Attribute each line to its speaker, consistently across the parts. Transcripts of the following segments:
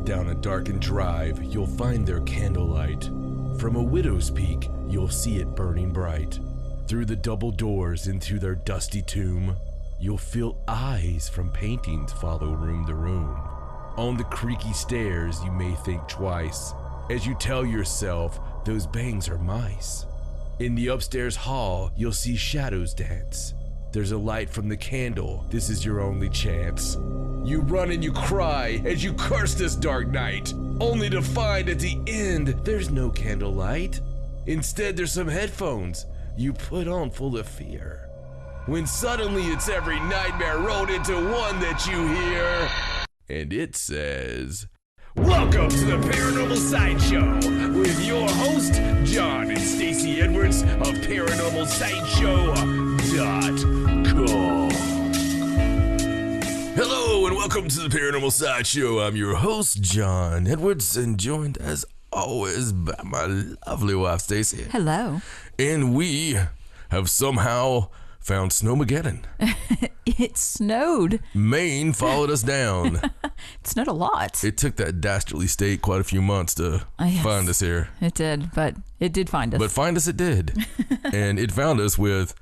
Speaker 1: Down a darkened drive, you'll find their candlelight. From a widow's peak, you'll see it burning bright. Through the double doors into their dusty tomb, you'll feel eyes from paintings follow room to room. On the creaky stairs, you may think twice, as you tell yourself those bangs are mice. In the upstairs hall, you'll see shadows dance. There's a light from the candle, this is your only chance. You run and you cry as you curse this dark night, only to find at the end there's no candlelight. Instead, there's some headphones you put on full of fear. When suddenly it's every nightmare rolled into one that you hear. And it says, "Welcome to the Paranormal Sideshow with your host, John and Stacey Edwards of ParanormalSideshow.com. Hello and welcome to the Paranormal Sideshow. I'm your host, John Edwards, and joined as always by my lovely wife, Stacey.
Speaker 2: Hello.
Speaker 1: And we have somehow found Snowmageddon.
Speaker 2: It snowed.
Speaker 1: Maine followed us down.
Speaker 2: It snowed a lot.
Speaker 1: It took that dastardly state quite a few months to find us here.
Speaker 2: It did, but it did find us.
Speaker 1: But find us it did. And it found us with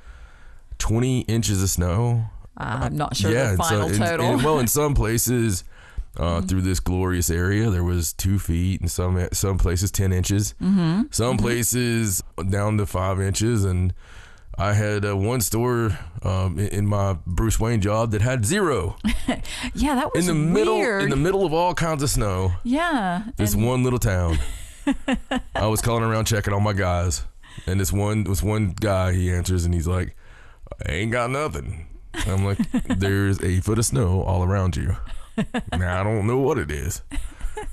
Speaker 1: 20 inches of snow.
Speaker 2: I'm not sure the final total.
Speaker 1: Well, in some places through this glorious area, there was 2 feet, and some places 10 inches. Some places down to 5 inches, and I had one store in my Bruce Wayne job that had 0.
Speaker 2: Yeah, that was
Speaker 1: weird. In the middle of all kinds of snow.
Speaker 2: Yeah.
Speaker 1: This one little town. I was calling around checking on my guys, and this one guy, he answers and he's like, "I ain't got nothing." I'm like, "There's a foot of snow all around you. Now I don't know what it is."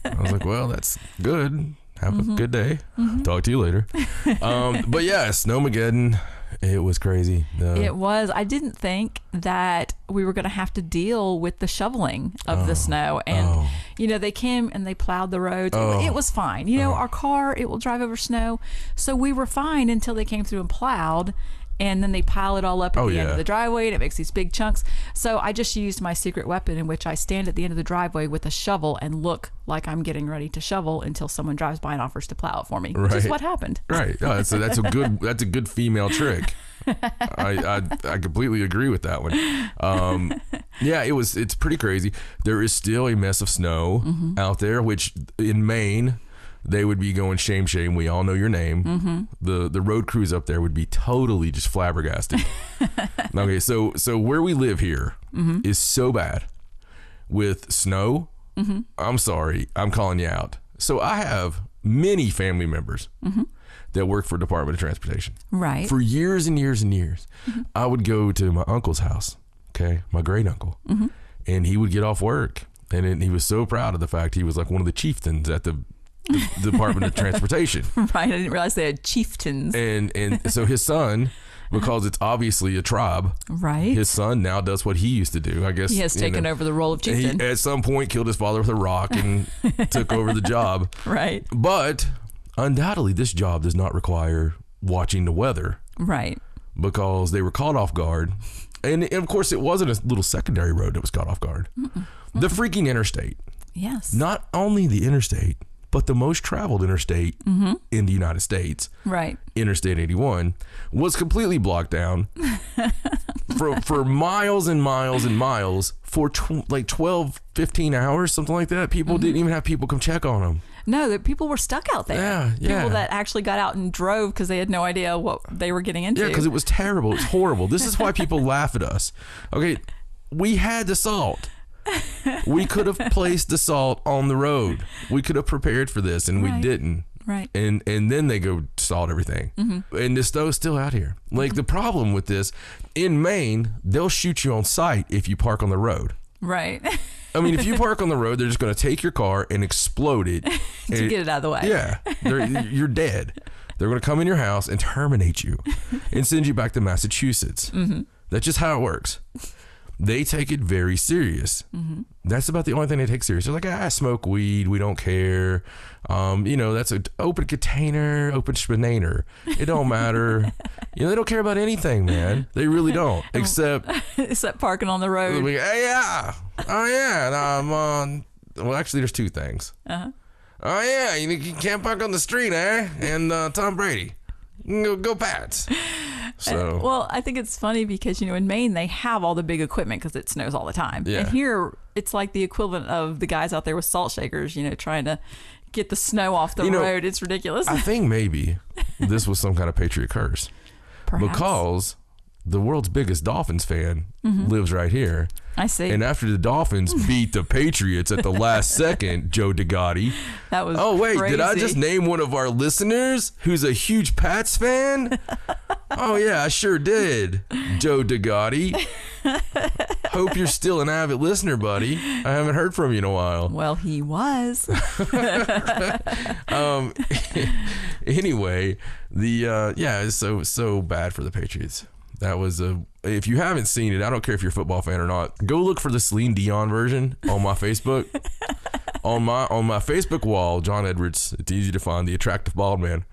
Speaker 1: I was like, "Well, that's good. Have a good day. Talk to you later." But yeah, Snowmageddon. It was crazy.
Speaker 2: It was. I didn't think that we were going to have to deal with the shoveling of the snow. And, they came and they plowed the roads. It was fine. Our car, it will drive over snow. So we were fine until they came through and plowed. And then they pile it all up at the end of the driveway, and it makes these big chunks. So I just used my secret weapon, in which I stand at the end of the driveway with a shovel and look like I'm getting ready to shovel until someone drives by and offers to plow it for me, which is what happened.
Speaker 1: Right. Oh, that's a good female trick. I completely agree with that one. It's pretty crazy. There is still a mess of snow out there, which in Maine, they would be going, shame, shame, we all know your name. The road crews up there would be totally just flabbergasted. Okay, so where we live here is so bad with snow. I'm sorry, I'm calling you out. So I have many family members that work for Department of Transportation.
Speaker 2: Right.
Speaker 1: For years and years and years. I would go to my uncle's house, my great uncle, and he would get off work. And he was so proud of the fact he was like one of the chieftains at the Department of Transportation.
Speaker 2: Right, I didn't realize they had chieftains.
Speaker 1: And so his son, because it's obviously a tribe,
Speaker 2: right? His
Speaker 1: son now does what he used to do. I guess
Speaker 2: he has taken over the role of chieftain.
Speaker 1: He at some point killed his father with a rock and took over the job.
Speaker 2: Right.
Speaker 1: But undoubtedly, this job does not require watching the weather.
Speaker 2: Right.
Speaker 1: Because they were caught off guard. And of course, it wasn't a little secondary road that was caught off guard. The freaking interstate.
Speaker 2: Yes.
Speaker 1: Not only the interstate, but the most traveled interstate in the United States,
Speaker 2: right?
Speaker 1: Interstate 81, was completely blocked down for miles and miles and miles for 12, 15 hours, something like that. People didn't even have people come check on them.
Speaker 2: No, people were stuck out there.
Speaker 1: Yeah.
Speaker 2: People that actually got out and drove because they had no idea what they were getting into.
Speaker 1: Yeah, because it was terrible. It's horrible. This is why people laugh at us. Okay, we had the salt. We could have placed the salt on the road. We could have prepared for this, and we didn't.
Speaker 2: Right.
Speaker 1: And then they go salt everything. And the snow's still out here. Like the problem with this, in Maine, they'll shoot you on sight if you park on the road.
Speaker 2: Right.
Speaker 1: I mean, if you park on the road, they're just going to take your car and explode it.
Speaker 2: To get it out of the way.
Speaker 1: Yeah. You're dead. They're going to come in your house and terminate you and send you back to Massachusetts. That's just how it works. They take it very serious. That's about the only thing they take serious. They're like, smoke weed. We don't care. That's an open container, open schmanainer. It don't matter. They don't care about anything, man. They really don't. Except
Speaker 2: parking on the road.
Speaker 1: Hey, yeah. Oh, yeah. And well, actually, there's two things.
Speaker 2: Uh-huh.
Speaker 1: Oh, yeah, you can't park on the street, eh? And Tom Brady. Go Pats. So.
Speaker 2: Well, I think it's funny because, in Maine, they have all the big equipment because it snows all the time.
Speaker 1: Yeah.
Speaker 2: And here, it's like the equivalent of the guys out there with salt shakers, trying to get the snow off the road. It's ridiculous.
Speaker 1: I think maybe this was some kind of Patriot curse.
Speaker 2: Perhaps.
Speaker 1: Because the world's biggest Dolphins fan lives right here.
Speaker 2: I see.
Speaker 1: And after the Dolphins beat the Patriots at the last second, Joe DeGotti.
Speaker 2: That was
Speaker 1: crazy. Did I just
Speaker 2: crazy.
Speaker 1: name one of our listeners who's a huge Pats fan? Oh, yeah, I sure did, Joe DeGotti. Hope you're still an avid listener, buddy. I haven't heard from you in a while.
Speaker 2: Well, he was.
Speaker 1: Anyway, it's so bad for the Patriots. That was if you haven't seen it, I don't care if you're a football fan or not, go look for the Celine Dion version on my Facebook. on my Facebook wall, John Edwards, it's easy to find, the attractive bald man.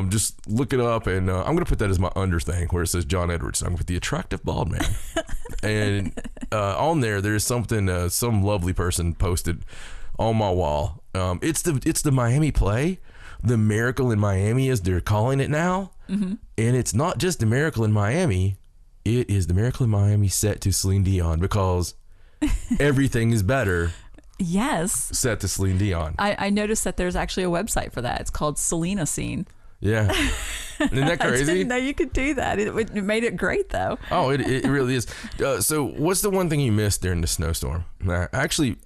Speaker 1: Just look it up, and I'm going to put that as my under thing where it says John Edwards. I'm going to put the attractive bald man. And on there's something some lovely person posted on my wall. It's the Miami play, The Miracle in Miami, as they're calling it now. Mm-hmm. And it's not just The Miracle in Miami. It is The Miracle in Miami set to Celine Dion, because everything is better.
Speaker 2: Yes.
Speaker 1: Set to Celine Dion. I
Speaker 2: noticed that there's actually a website for that. It's called Selena Scene.
Speaker 1: Yeah. Isn't that crazy?
Speaker 2: I didn't know you could do that. It made it great, though.
Speaker 1: Oh, it really is. So what's the one thing you missed during the snowstorm? Actually,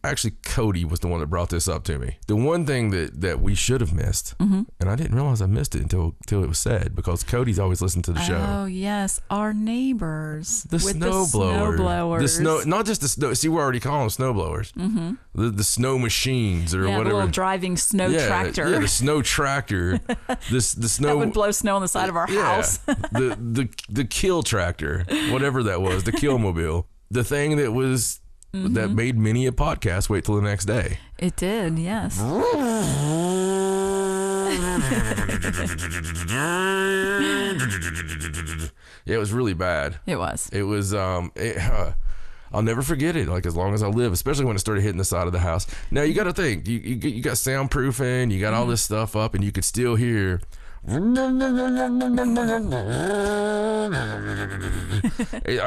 Speaker 1: Cody was the one that brought this up to me. The one thing that we should have missed, and I didn't realize I missed it until it was said, because Cody's always listened to the show.
Speaker 2: Oh, yes. Our neighbors.
Speaker 1: The snowblowers. The snow, not just the snow. See, we're already calling them snowblowers. Mm-hmm. The snow machines or whatever.
Speaker 2: The little driving snow tractor.
Speaker 1: Yeah, the snow tractor. The snow.
Speaker 2: That would blow snow on the side of our house.
Speaker 1: the kill tractor, whatever that was, the Killmobile. The thing that was that made many a podcast wait till the next day.
Speaker 2: It did, yes.
Speaker 1: Yeah, it was really bad.
Speaker 2: It was.
Speaker 1: It was. I'll never forget it. Like, as long as I live, especially when it started hitting the side of the house. Now you got to think, you got soundproofing, you got all this stuff up, and you could still hear. I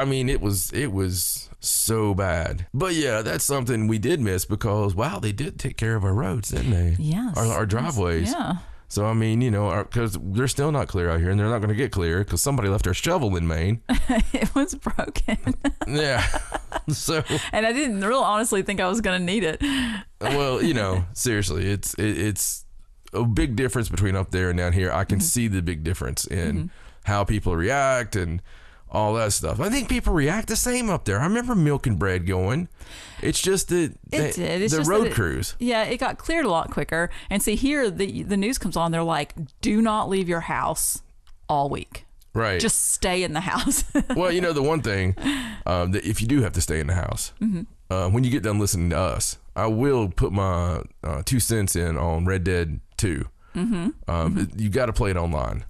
Speaker 1: mean, it was so bad. But yeah, that's something we did miss, because wow, they did take care of our roads, didn't they?
Speaker 2: Yes.
Speaker 1: Our driveways.
Speaker 2: Yeah.
Speaker 1: So I mean, because they're still not clear out here, and they're not going to get clear because somebody left their shovel in Maine.
Speaker 2: It was broken.
Speaker 1: Yeah. So.
Speaker 2: And I didn't really honestly think I was going to need it.
Speaker 1: Well, seriously, it's a big difference between up there and down here. I can see the big difference in how people react and all that stuff. I think people react the same up there. I remember Milk and Bread going. It's just the road crews.
Speaker 2: Yeah, it got cleared a lot quicker. And see, here the news comes on. They're like, do not leave your house all week.
Speaker 1: Right.
Speaker 2: Just stay in the house.
Speaker 1: Well, the one thing, that if you do have to stay in the house, when you get done listening to us, I will put my 2 cents in on Red Dead 2. You got to play it online.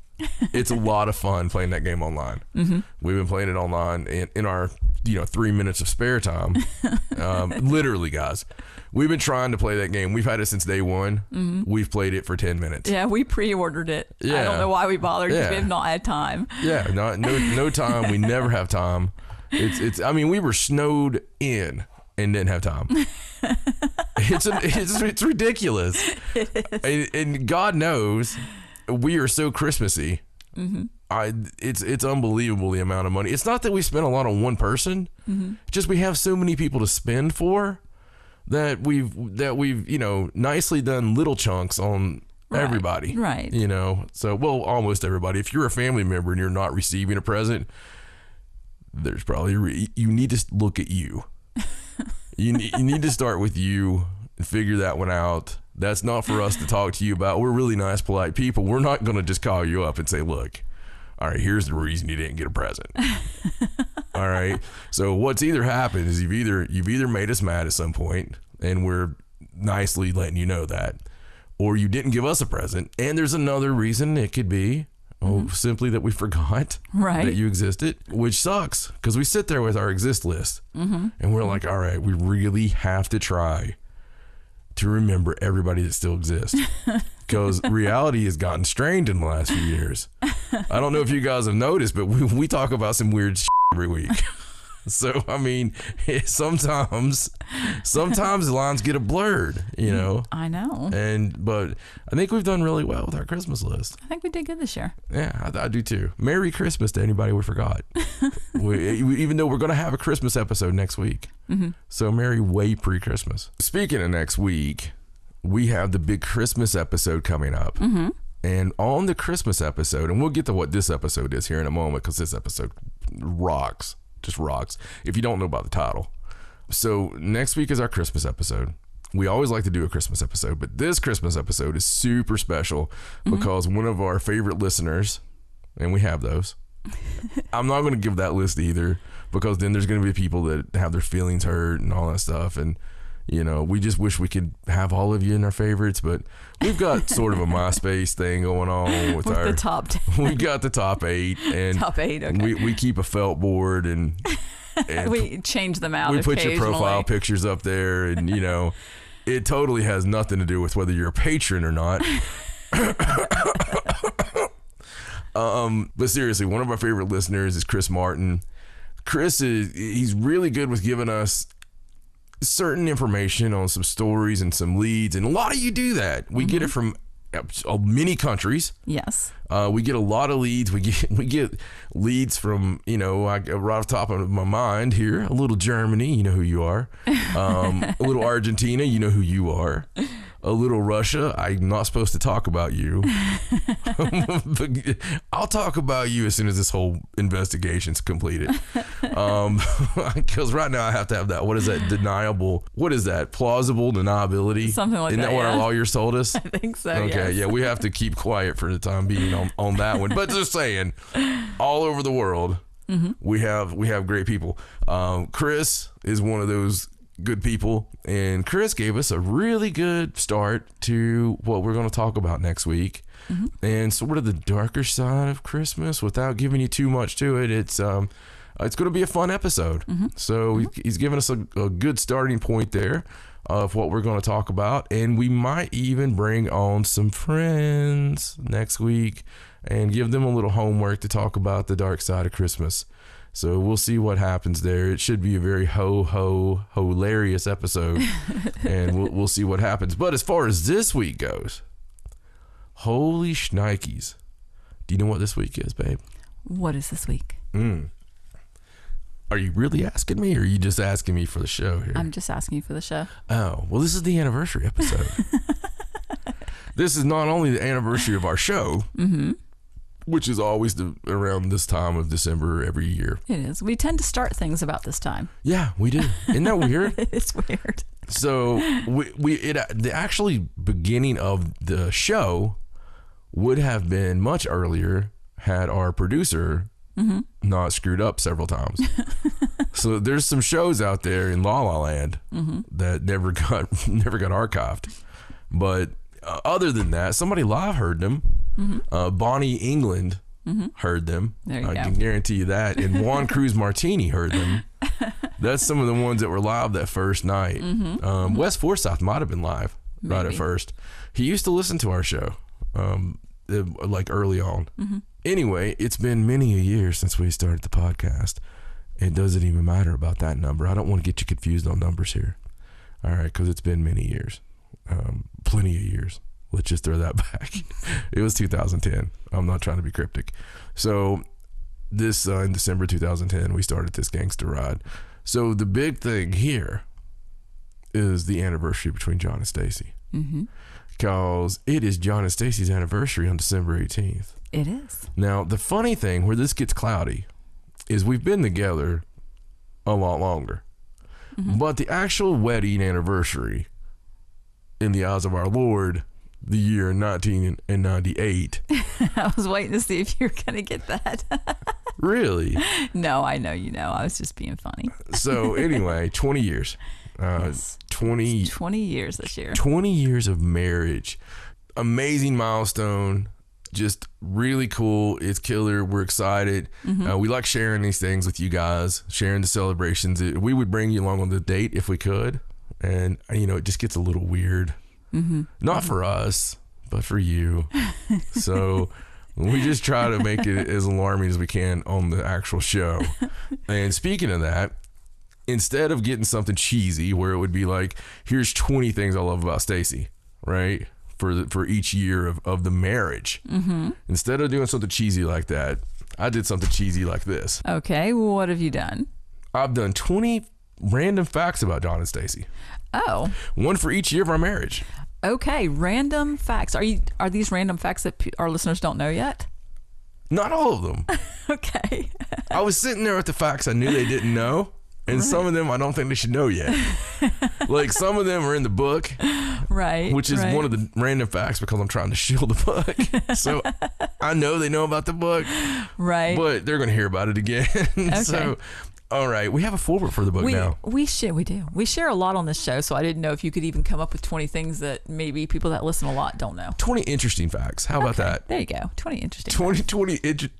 Speaker 1: It's a lot of fun playing that game online. We've been playing it online in our 3 minutes of spare time. Literally, guys, we've been trying to play that game. We've had it since day one. We've played it for 10 minutes.
Speaker 2: Yeah, we pre-ordered it. Yeah. I don't know why we bothered, because we have not had time.
Speaker 1: Yeah, no time. We never have time. I mean, we were snowed in and didn't have time. It's ridiculous. It is. And God knows we are so Christmassy. It's unbelievable the amount of money. It's not that we spend a lot on one person. Just we have so many people to spend for that we've nicely done little chunks on everybody.
Speaker 2: Right.
Speaker 1: So almost everybody. If you're a family member and you're not receiving a present, there's probably you need to look at you. You need to start with you and figure that one out. That's not for us to talk to you about. We're really nice, polite people. We're not going to just call you up and say, look, all right, here's the reason you didn't get a present. All right. So what's either happened is you've either made us mad at some point, and we're nicely letting you know that, or you didn't give us a present. And there's another reason. It could be simply that we forgot that you existed, which sucks, because we sit there with our exist list and we're like, all right, we really have to try to remember everybody that still exists. Because reality has gotten strained in the last few years. I don't know if you guys have noticed, but we talk about some weird shit every week. So, I mean, sometimes the lines get blurred, you know.
Speaker 2: I know.
Speaker 1: But I think we've done really well with our Christmas list.
Speaker 2: I think we did good this year.
Speaker 1: Yeah, I do too. Merry Christmas to anybody we forgot. Even though we're going to have a Christmas episode next week. Mm-hmm. So Merry way pre-Christmas. Speaking of next week, we have the big Christmas episode coming up. Mm-hmm. And on the Christmas episode, and we'll get to what this episode is here in a moment because this episode rocks. Just rocks if you don't know about the title. So next week is our Christmas episode. We always like to do a Christmas episode, but this Christmas episode is super special because one of our favorite listeners, and we have those, I'm not going to give that list either because then there's going to be people that have their feelings hurt and all that stuff. And, you know, we just wish we could have all of you in our favorites, but we've got sort of a MySpace thing going on with our
Speaker 2: the top 10.
Speaker 1: We got the top 8 and
Speaker 2: top 8. Okay.
Speaker 1: We keep a felt board and
Speaker 2: we change them out.
Speaker 1: We put your profile pictures up there, and you know, it totally has nothing to do with whether you're a patron or not. But seriously, one of our favorite listeners is Chris Martin. He's really good with giving us certain information on some stories and some leads, and a lot of you do that. We get it from many countries.
Speaker 2: Yes.
Speaker 1: We get a lot of leads. We get leads from, you know, right off the top of my mind here, a little Germany, you know who you are. A little Argentina, you know who you are. A little Russia, I'm not supposed to talk about you. I'll talk about you as soon as this whole investigation's completed. Because right now I have to have that. What is that? What is that? Plausible deniability?
Speaker 2: Something like that.
Speaker 1: Isn't that what our lawyers told us?
Speaker 2: I think so.
Speaker 1: Okay,
Speaker 2: yes.
Speaker 1: Yeah, we have to keep quiet for the time being on that one. But just saying, all over the world, we have great people. Chris is one of those good people, and Chris gave us a really good start to what we're going to talk about next week, and sort of the darker side of Christmas without giving you too much to it. It's going to be a fun episode. So he's given us a good starting point there of what we're going to talk about, and we might even bring on some friends next week and give them a little homework to talk about the dark side of Christmas. So we'll see what happens there. It should be a very hilarious episode, and we'll see what happens. But as far as this week goes, holy shnikes. Do you know what this week is, babe?
Speaker 2: What is this week?
Speaker 1: Are you really asking me, or are you just asking me for the show here?
Speaker 2: I'm just asking you for the show.
Speaker 1: Oh, well, this is the anniversary episode. This is not only the anniversary of our show, which is always around this time of December every year.
Speaker 2: It is. We tend to start things about this time.
Speaker 1: Yeah, we do. Isn't that weird?
Speaker 2: It's weird.
Speaker 1: So the actually beginning of the show would have been much earlier had our producer not screwed up several times. So there's some shows out there in La La Land that never got archived. But other than that, somebody live heard them. Bonnie England heard them.
Speaker 2: There you
Speaker 1: I
Speaker 2: go.
Speaker 1: can guarantee you that. And Juan Cruz Martini heard them. That's some of the ones that were live that first night. Wes Forsyth might have been live right at first. He used to listen to our show like early on. Anyway, it's been many a year since we started the podcast. It doesn't even matter about that number. I don't want to get you confused on numbers here. All right, because it's been many years. Plenty of years. Let's just throw that back. It was 2010. I'm not trying to be cryptic. So this in December 2010, we started this gangster ride. So the big thing here is the anniversary between John and Stacey. Because it is John and Stacey's anniversary on December 18th.
Speaker 2: It is.
Speaker 1: Now, the funny thing where this gets cloudy is we've been together a lot longer. But the actual wedding anniversary in the eyes of our Lord, the year 1998.
Speaker 2: I was waiting to see if you were going to get that.
Speaker 1: Really?
Speaker 2: No, I know you know. I was just being funny.
Speaker 1: So anyway, 20 years.
Speaker 2: Yes. 20 years this year.
Speaker 1: 20 years of marriage. Amazing milestone. Just really cool. It's killer. We're excited. We like sharing these things with you guys, sharing the celebrations. We would bring you along on the date if we could. and it just gets a little weird. Not for us, but for you. So we just try to make it as alarming as we can on the actual show. And speaking of that, instead of getting something cheesy where it would be like, here's 20 things I love about Stacey, right? For each year of the marriage. Instead of doing something cheesy like that, I did something cheesy like this.
Speaker 2: Okay, well, what have you done?
Speaker 1: I've done 20 random facts about John and Stacey.
Speaker 2: Oh.
Speaker 1: One for each year of our marriage.
Speaker 2: Okay, random facts. Are these random facts that our listeners don't know yet?
Speaker 1: Not all of them.
Speaker 2: Okay.
Speaker 1: I was sitting there with the facts I knew they didn't know. And some of them I don't think they should know yet. Like some of them are in the book.
Speaker 2: Right.
Speaker 1: Which is one of the random facts because I'm trying to shield the book. So I know they know about the book.
Speaker 2: Right.
Speaker 1: But they're going to hear about it again. Okay. So, all right. We have a forward for the book now.
Speaker 2: We do. We share a lot on this show. So I didn't know if you could even come up with 20 things that maybe people that listen a lot don't know.
Speaker 1: 20 interesting facts. How about that?
Speaker 2: There you go. 20 interesting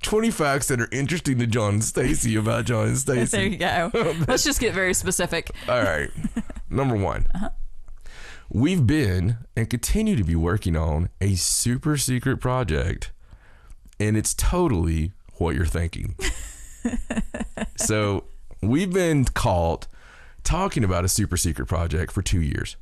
Speaker 1: 20 facts that are interesting to John and Stacey about John and Stacey.
Speaker 2: There you go. Let's just get very specific.
Speaker 1: All right. Number one. We've been and continue to be working on a super secret project, and it's totally what you're thinking. So we've been caught talking about a super secret project for 2 years.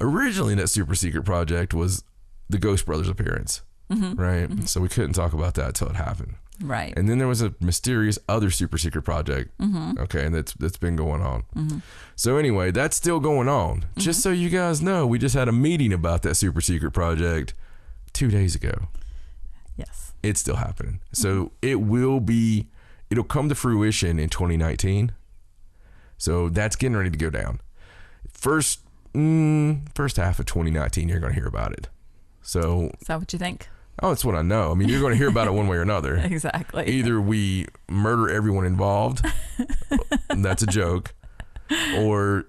Speaker 1: Originally, that super secret project was the Ghost Brothers appearance, right? So we couldn't talk about that until it happened.
Speaker 2: Right.
Speaker 1: And then there was a mysterious other super secret project. Okay. And that's been going on. So anyway, that's still going on. Just so you guys know, we just had a meeting about that super secret project 2 days ago.
Speaker 2: Yes.
Speaker 1: It's still happening. So it'll come to fruition in 2019. So that's getting ready to go down. First half of 2019, you're going to hear about it. So
Speaker 2: is that what you think?
Speaker 1: Oh, that's what I know. I mean, you're going to hear about it one way or another.
Speaker 2: Exactly.
Speaker 1: Either we murder everyone involved, that's a joke, or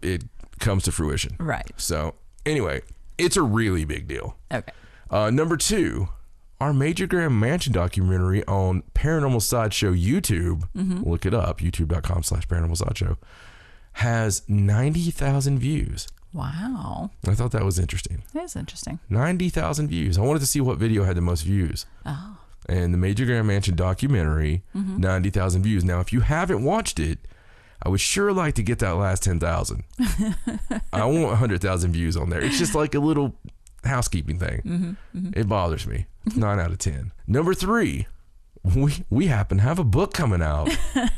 Speaker 1: it comes to fruition.
Speaker 2: Right.
Speaker 1: So anyway, it's a really big deal.
Speaker 2: Okay.
Speaker 1: Number two, our Major Graham Mansion documentary on Paranormal Sideshow YouTube, look it up, youtube.com/Paranormal Sideshow, has 90,000 views.
Speaker 2: Wow.
Speaker 1: I thought that was interesting.
Speaker 2: That is interesting.
Speaker 1: 90,000 views. I wanted to see what video had the most views. Oh. And the Major Graham Mansion documentary, 90,000 views. Now, if you haven't watched it, I would sure like to get that last 10,000. I want 100,000 views on there. It's just like a little housekeeping thing. It bothers me. 9 out of 10. Number three, we happen to have a book coming out.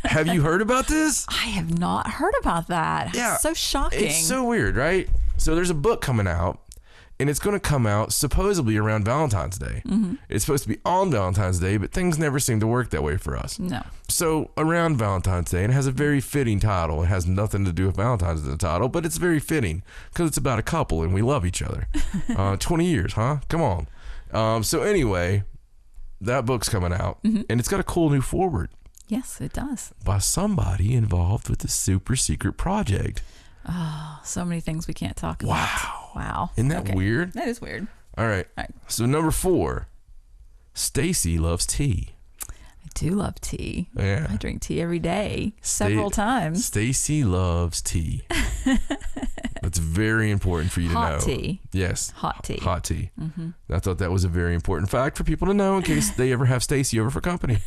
Speaker 1: Have you heard about this?
Speaker 2: I have not heard about that. Yeah. So shocking.
Speaker 1: It's so weird, right? So there's a book coming out, and it's going to come out supposedly around Valentine's Day. It's supposed to be on Valentine's Day, but things never seem to work that way for us. No. So around Valentine's Day, and it has a very fitting title. It has nothing to do with Valentine's in the title, but it's very fitting because it's about a couple and we love each other. 20 years, huh? Come on. So anyway, that book's coming out, and it's got a cool new foreword.
Speaker 2: Yes, it does.
Speaker 1: By somebody involved with the super secret project.
Speaker 2: Oh, so many things we can't talk about. Wow.
Speaker 1: Isn't that weird?
Speaker 2: That is weird.
Speaker 1: All right. So number 4, Stacey loves tea.
Speaker 2: I do love tea.
Speaker 1: Yeah.
Speaker 2: I drink tea every day, several times.
Speaker 1: Stacey loves tea. That's very important for you to know.
Speaker 2: Hot tea.
Speaker 1: Yes.
Speaker 2: Hot tea.
Speaker 1: Hot tea. I thought that was a very important fact for people to know in case they ever have Stacey over for company.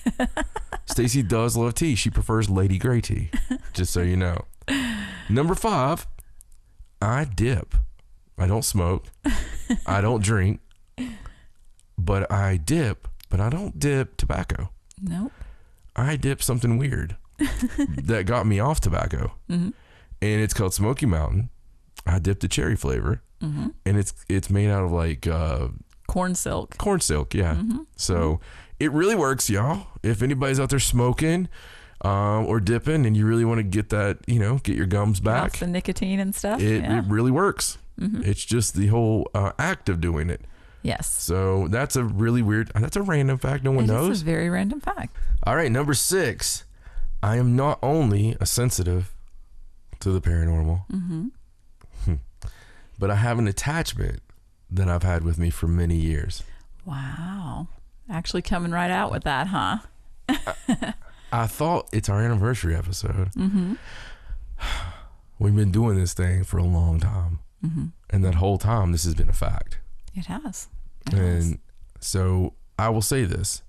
Speaker 1: Stacey does love tea. She prefers Lady Grey tea, just so you know. Number 5, I dip. I don't smoke. I don't drink. But I dip, but I don't dip tobacco.
Speaker 2: Nope.
Speaker 1: I dip something weird that got me off tobacco. And it's called Smoky Mountain. I dipped the cherry flavor. And it's made out of like
Speaker 2: corn silk.
Speaker 1: Corn silk, yeah. So it really works, y'all. If anybody's out there smoking or dipping and you really want to get that, get your gums back.
Speaker 2: Off the nicotine and stuff.
Speaker 1: It really works. It's just the whole act of doing it.
Speaker 2: Yes.
Speaker 1: So that's a random fact no one knows.
Speaker 2: It's a very random fact.
Speaker 1: All right, number 6. I am not only a sensitive to the paranormal, but I have an attachment that I've had with me for many years.
Speaker 2: Wow. Actually coming right out with that, huh?
Speaker 1: I thought it's our anniversary episode. we've been doing this thing for a long time. Mm-hmm. And that whole time, this has been a fact.
Speaker 2: It has.
Speaker 1: So I will say this.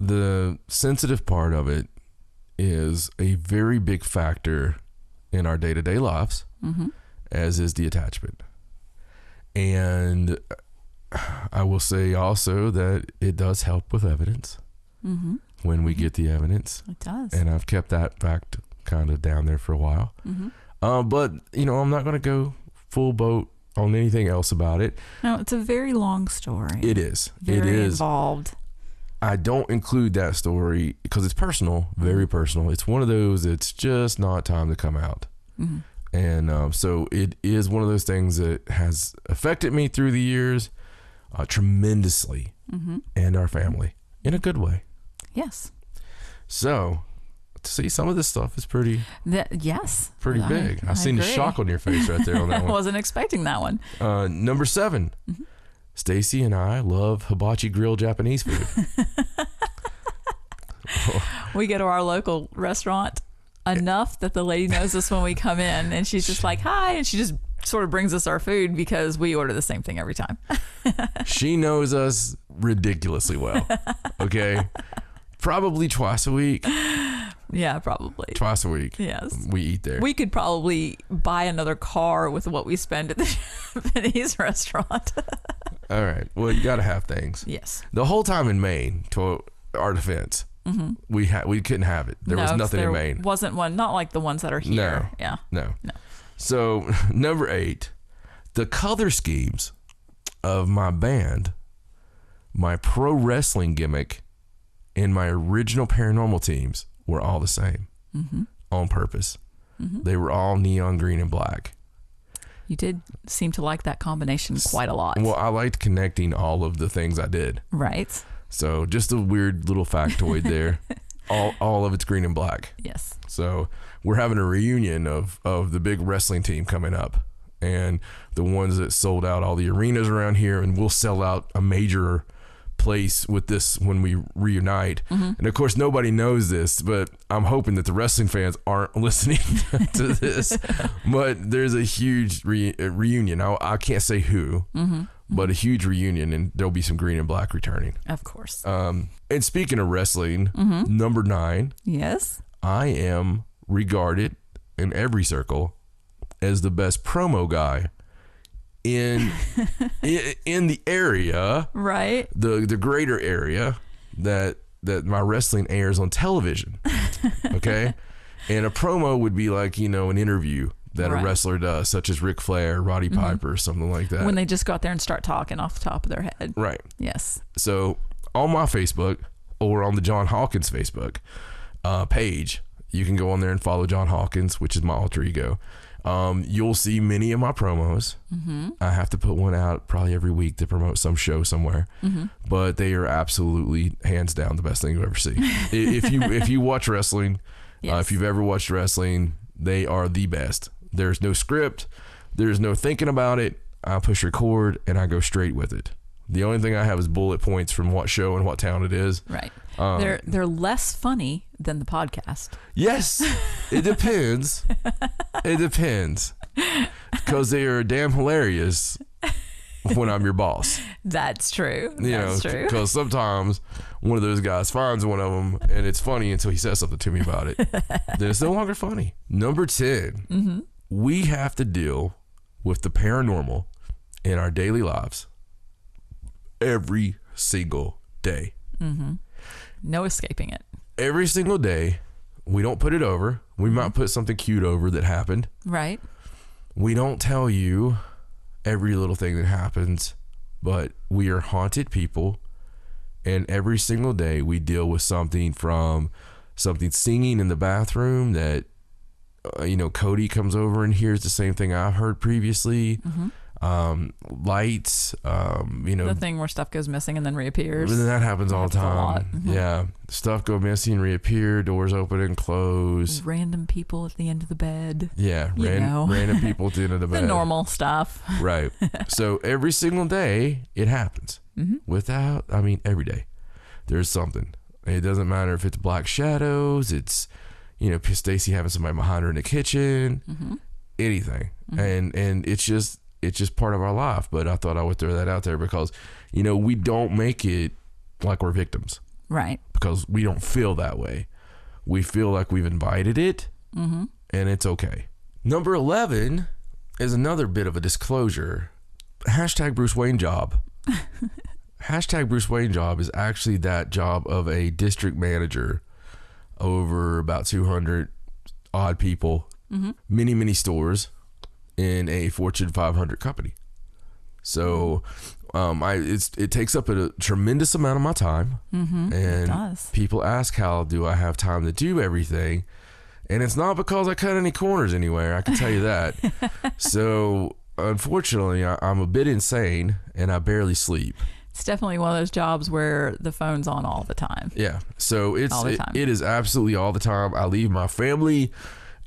Speaker 1: The sensitive part of it is a very big factor in our day-to-day lives, as is the attachment. And I will say also that it does help with evidence when we get the evidence.
Speaker 2: It does.
Speaker 1: And I've kept that fact kind of down there for a while. But, I'm not going to go full boat on anything else about it.
Speaker 2: No, it's a very long story.
Speaker 1: It is.
Speaker 2: Very involved.
Speaker 1: I don't include that story because it's personal, very personal. It's one of those that's just not time to come out. And so it is one of those things that has affected me through the years tremendously, and our family in a good way.
Speaker 2: Yes.
Speaker 1: So, see, some of this stuff is pretty big. I seen the shock on your face right there on that one.
Speaker 2: I wasn't expecting that one.
Speaker 1: Number 7. Stacey and I love hibachi grilled Japanese food.
Speaker 2: We go to our local restaurant enough that the lady knows us when we come in, and she's just like, hi, and she just sort of brings us our food because we order the same thing every time.
Speaker 1: She knows us ridiculously well. Okay. Probably twice a week.
Speaker 2: Yeah, probably.
Speaker 1: Twice a week.
Speaker 2: Yes.
Speaker 1: We eat there.
Speaker 2: We could probably buy another car with what we spend at the Japanese restaurant.
Speaker 1: All right. Well, you got to have things.
Speaker 2: Yes.
Speaker 1: The whole time in Maine, to our defense, we couldn't have it. There was nothing in Maine.
Speaker 2: Wasn't one, not like the ones that are here.
Speaker 1: No. So, number 8, the color schemes of my band, my pro wrestling gimmick, and my original paranormal teams were all the same on purpose. They were all neon green and black.
Speaker 2: You did seem to like that combination quite a lot.
Speaker 1: Well, I liked connecting all of the things I did.
Speaker 2: Right.
Speaker 1: So just a weird little factoid there. All of it's green and black.
Speaker 2: Yes.
Speaker 1: So we're having a reunion of the big wrestling team coming up, and the ones that sold out all the arenas around here, and we'll sell out a major place with this when we reunite. And of course nobody knows this, but I'm hoping that the wrestling fans aren't listening to this, but there's a huge reunion. I can't say who, but a huge reunion, and there'll be some green and black returning,
Speaker 2: of course.
Speaker 1: And speaking of wrestling, number 9,
Speaker 2: yes,
Speaker 1: I am regarded in every circle as the best promo guy in the area, right? The greater area that my wrestling airs on television. Okay, and a promo would be like an interview that a wrestler does, such as Ric Flair, Roddy Piper, something like that.
Speaker 2: When they just go out there and start talking off the top of their head.
Speaker 1: Right.
Speaker 2: Yes.
Speaker 1: So on my Facebook or on the John Hawkins Facebook page, you can go on there and follow John Hawkins, which is my alter ego. You'll see many of my promos. I have to put one out probably every week to promote some show somewhere, but they are absolutely hands down the best thing you'll ever see. If you watch wrestling, if you've ever watched wrestling, they are the best. There's no script. There's no thinking about it. I push record and I go straight with it. The only thing I have is bullet points from what show and what town it is.
Speaker 2: Right. They're less funny than the podcast.
Speaker 1: Yes, it depends. It depends, because they are damn hilarious when I'm your boss.
Speaker 2: That's true. That's true.
Speaker 1: Because sometimes one of those guys finds one of them and it's funny until he says something to me about it. Then it's no longer funny. Number 10, we have to deal with the paranormal in our daily lives every single day.
Speaker 2: No escaping it.
Speaker 1: Every single day. We don't put it over. We might put something cute over that happened.
Speaker 2: Right.
Speaker 1: We don't tell you every little thing that happens, but we are haunted people, and every single day we deal with something, from something singing in the bathroom that Cody comes over and hears the same thing I've heard previously. Lights, the
Speaker 2: thing where stuff goes missing and then reappears.
Speaker 1: That happens all the time. Yeah. Stuff go missing, reappear, doors open and close.
Speaker 2: Random people at the end of the bed.
Speaker 1: Yeah. Random people at the end of the bed.
Speaker 2: The normal stuff.
Speaker 1: Right. So every single day it happens. Every day there's something. It doesn't matter if it's black shadows, it's, Stacey having somebody behind her in the kitchen, anything. And it's just part of our life. But I thought I would throw that out there because, we don't make it like we're victims.
Speaker 2: Right.
Speaker 1: Because we don't feel that way. We feel like we've invited it, and it's okay. Number 11 is another bit of a disclosure. Hashtag Bruce Wayne job. Hashtag Bruce Wayne job is actually that job of a district manager over about 200 odd people, many, many stores in a Fortune 500 company. So it takes up a tremendous amount of my time. And people ask, how do I have time to do everything? And it's not because I cut any corners anywhere, I can tell you that. So unfortunately, I'm a bit insane and I barely sleep.
Speaker 2: It's definitely one of those jobs where the phone's on all the time. Yeah.
Speaker 1: So it is absolutely all the time. I leave my family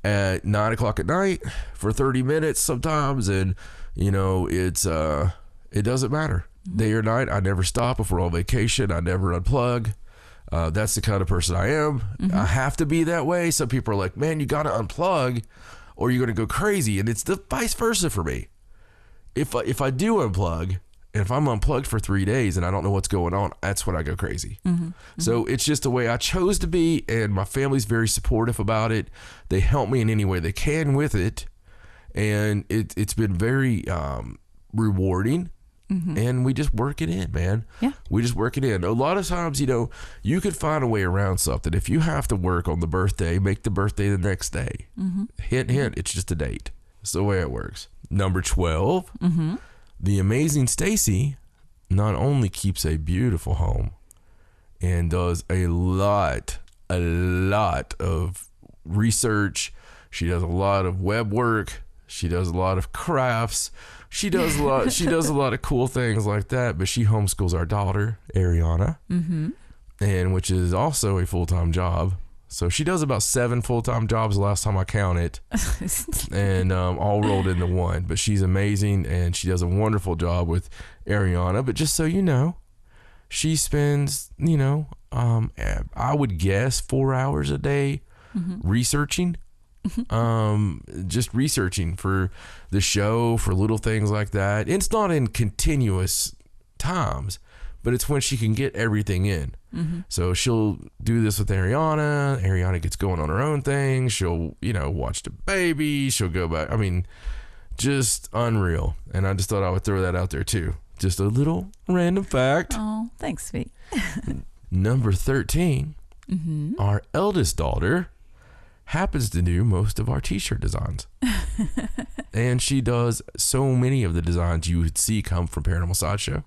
Speaker 1: at 9 o'clock at night for 30 minutes sometimes. And, it doesn't matter. Day or night, I never stop. If we're on vacation, I never unplug. That's the kind of person I am. I have to be that way. Some people are like, man, you got to unplug or you're going to go crazy. And it's the vice versa for me. If I do unplug, and if I'm unplugged for 3 days and I don't know what's going on, that's when I go crazy. So it's just the way I chose to be, and my family's very supportive about it. They help me in any way they can with it, and it's been very rewarding. And we just work it in, man. Yeah. We just work it in. A lot of times, you could find a way around something. If you have to work on the birthday, make the birthday the next day. Hint, it's just a date. It's the way it works. Number 12, the amazing Stacey not only keeps a beautiful home and does a lot of research. She does a lot of web work. She does a lot of crafts. She does a lot of cool things like that, but she homeschools our daughter, Ariana, and which is also a full-time job. So she does about 7 full-time jobs last time I counted, and all rolled into one. But she's amazing, and she does a wonderful job with Ariana. But just so you know, she spends, I would guess 4 hours a day researching. Just researching for the show, for little things like that. It's not in continuous times, but it's when she can get everything in. So she'll do this with Ariana. Ariana gets going on her own thing. She'll, watch the baby. She'll go back. I mean, just unreal. And I just thought I would throw that out there too. Just a little random fact.
Speaker 2: Oh, thanks, sweet.
Speaker 1: Number 13, our eldest daughter happens to do most of our t-shirt designs. And she does so many of the designs you would see come from Paranormal Sideshow.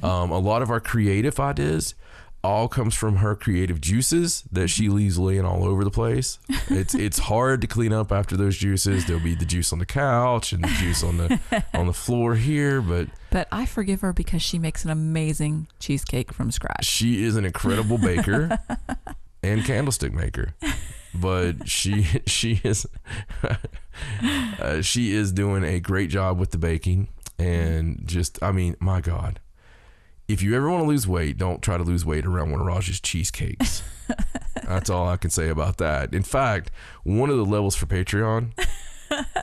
Speaker 1: A lot of our creative ideas all comes from her creative juices that she leaves laying all over the place. It's hard to clean up after those juices. There'll be the juice on the couch and the juice on the floor here, but
Speaker 2: I forgive her because she makes an amazing cheesecake from scratch.
Speaker 1: She is an incredible baker and candlestick maker. But she is she is doing a great job with the baking, and just, my God, if you ever want to lose weight, don't try to lose weight around one of Raj's cheesecakes. That's all I can say about that. In fact, one of the levels for Patreon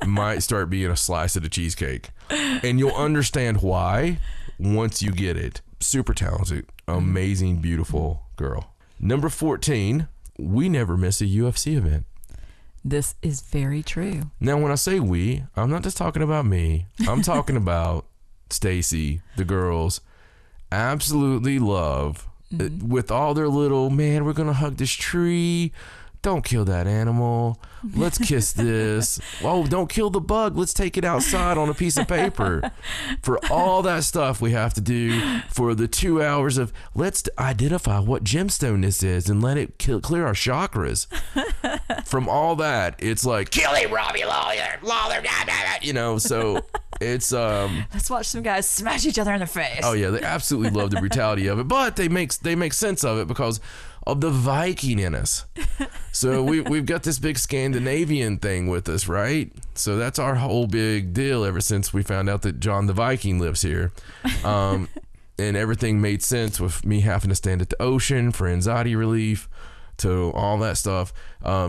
Speaker 1: might start being a slice of the cheesecake, and you'll understand why once you get it. Super talented, amazing, beautiful girl. Number 14. We never miss a UFC event.
Speaker 2: This is very true.
Speaker 1: Now, when I say we, I'm not just talking about me. I'm talking about Stacey, the girls. Absolutely love, with all their little, man, we're going to hug this tree. Don't kill that animal. Let's kiss this. Oh, don't kill the bug. Let's take it outside on a piece of paper. For all that stuff we have to do for the 2 hours of, let's identify what gemstone this is and let it clear our chakras. From all that, it's like, kill him, Robbie Lawler, so it's
Speaker 2: let's watch some guys smash each other in the face.
Speaker 1: Oh yeah, they absolutely love the brutality of it, but they make sense of it because of the Viking in us. So we've got this big Scandinavian thing with us, right? So that's our whole big deal ever since we found out that John the Viking lives here. And everything made sense with me having to stand at the ocean for anxiety relief. to all that stuff.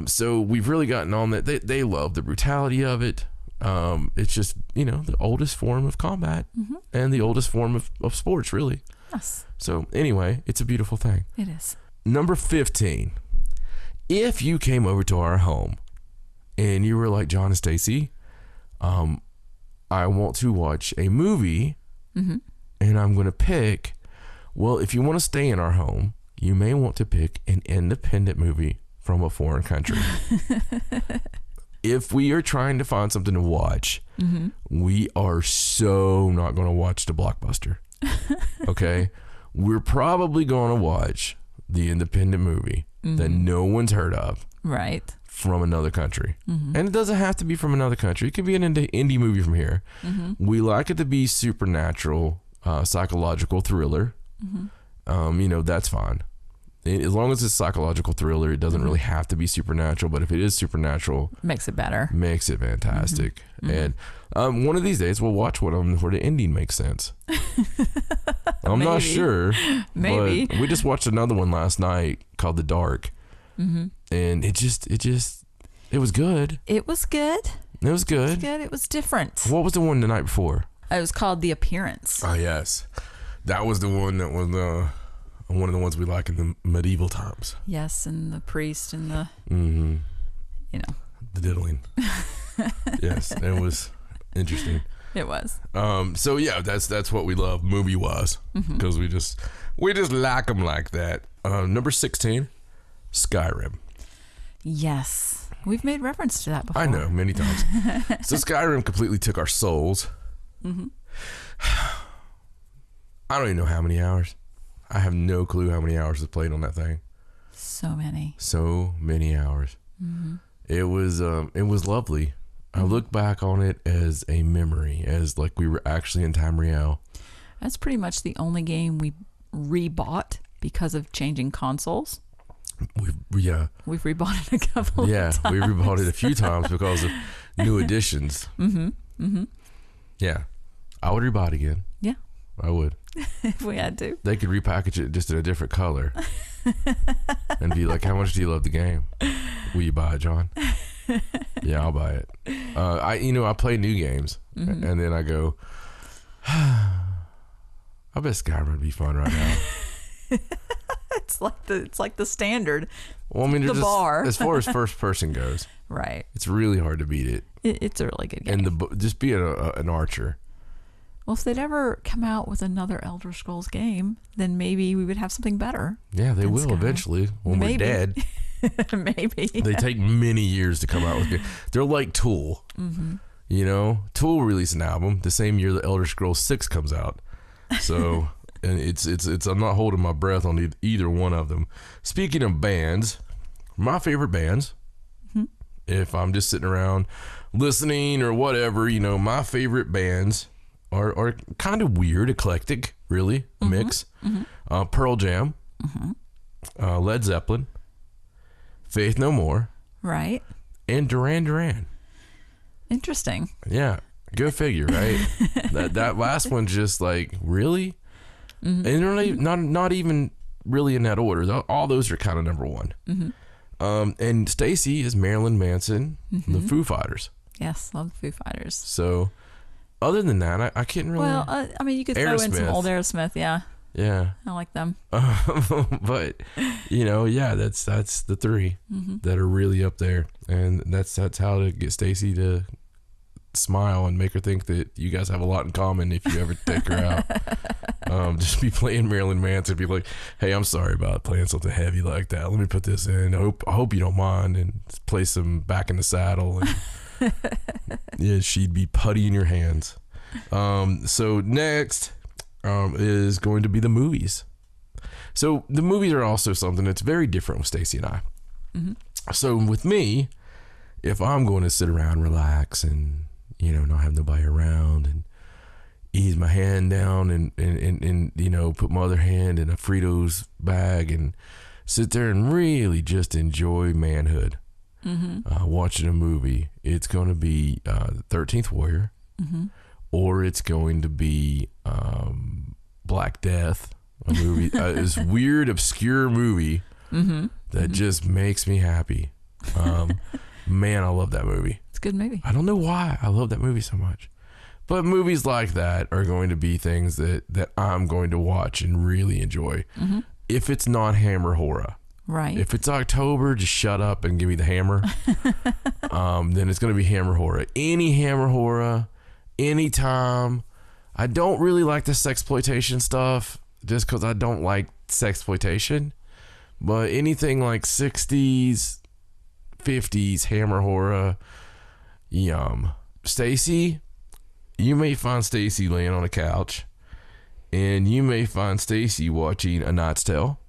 Speaker 1: So we've really gotten on that. They love the brutality of it. It's just, the oldest form of combat and the oldest form of sports, really.
Speaker 2: Yes.
Speaker 1: So anyway, it's a beautiful thing.
Speaker 2: It is.
Speaker 1: Number 15. If you came over to our home and you were like, John and Stacey, I want to watch a movie and I'm going to pick, well, if you want to stay in our home, you may want to pick an independent movie from a foreign country. If we are trying to find something to watch, we are so not going to watch the blockbuster. Okay? We're probably going to watch the independent movie that no one's heard of.
Speaker 2: Right.
Speaker 1: From another country. And it doesn't have to be from another country. It could be an indie movie from here. We like it to be supernatural, psychological thriller. That's fine. As long as it's psychological thriller, it doesn't really have to be supernatural. But if it is supernatural,
Speaker 2: makes it better.
Speaker 1: Makes it fantastic. And one of these days, we'll watch one of them where the ending makes sense. I'm not sure.
Speaker 2: Maybe.
Speaker 1: But we just watched another one last night called The Dark. And it was good.
Speaker 2: It was good.
Speaker 1: It was good.
Speaker 2: It was different.
Speaker 1: What was the one the night before?
Speaker 2: It was called The Appearance.
Speaker 1: Oh, yes. That was the one that was one of the ones we like in the medieval times.
Speaker 2: Yes, and the priest and the,
Speaker 1: the diddling. Yes, it was interesting.
Speaker 2: It was.
Speaker 1: So yeah, that's what we love movie-wise, because we just like them like that. Number 16, Skyrim.
Speaker 2: Yes, we've made reference to that before.
Speaker 1: I know, many times. So Skyrim completely took our souls. I don't even know how many hours. I have no clue how many hours I played on that thing.
Speaker 2: So many
Speaker 1: hours. It was lovely. I look back on it as a memory, as like we were actually in Tamriel.
Speaker 2: That's pretty much the only game we rebought because of changing consoles. We've rebought it a couple of times.
Speaker 1: Yeah, we rebought it a few times because of new additions. Yeah, I would rebuy it again. Yeah, I would.
Speaker 2: If we had to. They
Speaker 1: could repackage it just in a different color and be like, how much do you love the game? Will you buy it, John? Yeah, I'll buy it. I play new games and then I go, I bet Skyrim would be fun right now.
Speaker 2: It's like the standard.
Speaker 1: Well, I mean,
Speaker 2: the bar.
Speaker 1: As far as first person goes,
Speaker 2: right?
Speaker 1: It's really hard to beat it.
Speaker 2: It's a really good game.
Speaker 1: And just being an archer.
Speaker 2: Well, if they'd ever come out with another Elder Scrolls game, then maybe we would have something better.
Speaker 1: Yeah, they will eventually when we're dead.
Speaker 2: Maybe.
Speaker 1: They take many years to come out with. They're like Tool. Tool released an album the same year the Elder Scrolls 6 comes out. So, and it's I'm not holding my breath on either one of them. Speaking of bands, my favorite bands, if I'm just sitting around listening or whatever, my favorite bands are kind of weird, eclectic, really, a mix. Pearl Jam, Led Zeppelin, Faith No More,
Speaker 2: right, and
Speaker 1: Duran Duran.
Speaker 2: Interesting.
Speaker 1: Yeah, go figure, right? that last one's just like, really, and they're not even really in that order. All those are kind of number one. And Stacey is Marilyn Manson, the Foo Fighters.
Speaker 2: Yes, love the Foo Fighters.
Speaker 1: So, other than that, I can't really.
Speaker 2: Well, I mean, you could throw in some old Aerosmith, yeah.
Speaker 1: Yeah,
Speaker 2: I like them.
Speaker 1: But that's the three that are really up there, and that's how to get Stacey to smile and make her think that you guys have a lot in common. If you ever take her out, just be playing Marilyn Manson, be like, "Hey, I'm sorry about playing something heavy like that. Let me put this in. I hope you don't mind," and play some Back in the Saddle. And yeah, she'd be putty in your hands. So next. Is going to be the movies. So the movies are also something that's very different with Stacey and I. So with me, if I'm going to sit around, relax, and not have nobody around, and ease my hand down, and put my other hand in a Fritos bag and sit there and really just enjoy manhood, watching a movie, it's going to be the 13th Warrior. Or it's going to be Black Death, a movie, this weird, obscure movie that just makes me happy. Man, I love that movie.
Speaker 2: It's a good movie.
Speaker 1: I don't know why I love that movie so much. But movies like that are going to be things that I'm going to watch and really enjoy. If it's not hammer horror.
Speaker 2: Right.
Speaker 1: If it's October, just shut up and give me the hammer. Then it's going to be hammer horror. Any hammer horror, anytime. I don't really like the sexploitation stuff just because I don't like sexploitation. But anything like 60s, 50s hammer horror, yum. Stacey, you may find Stacey laying on a couch, and you may find Stacey watching A Knight's Tale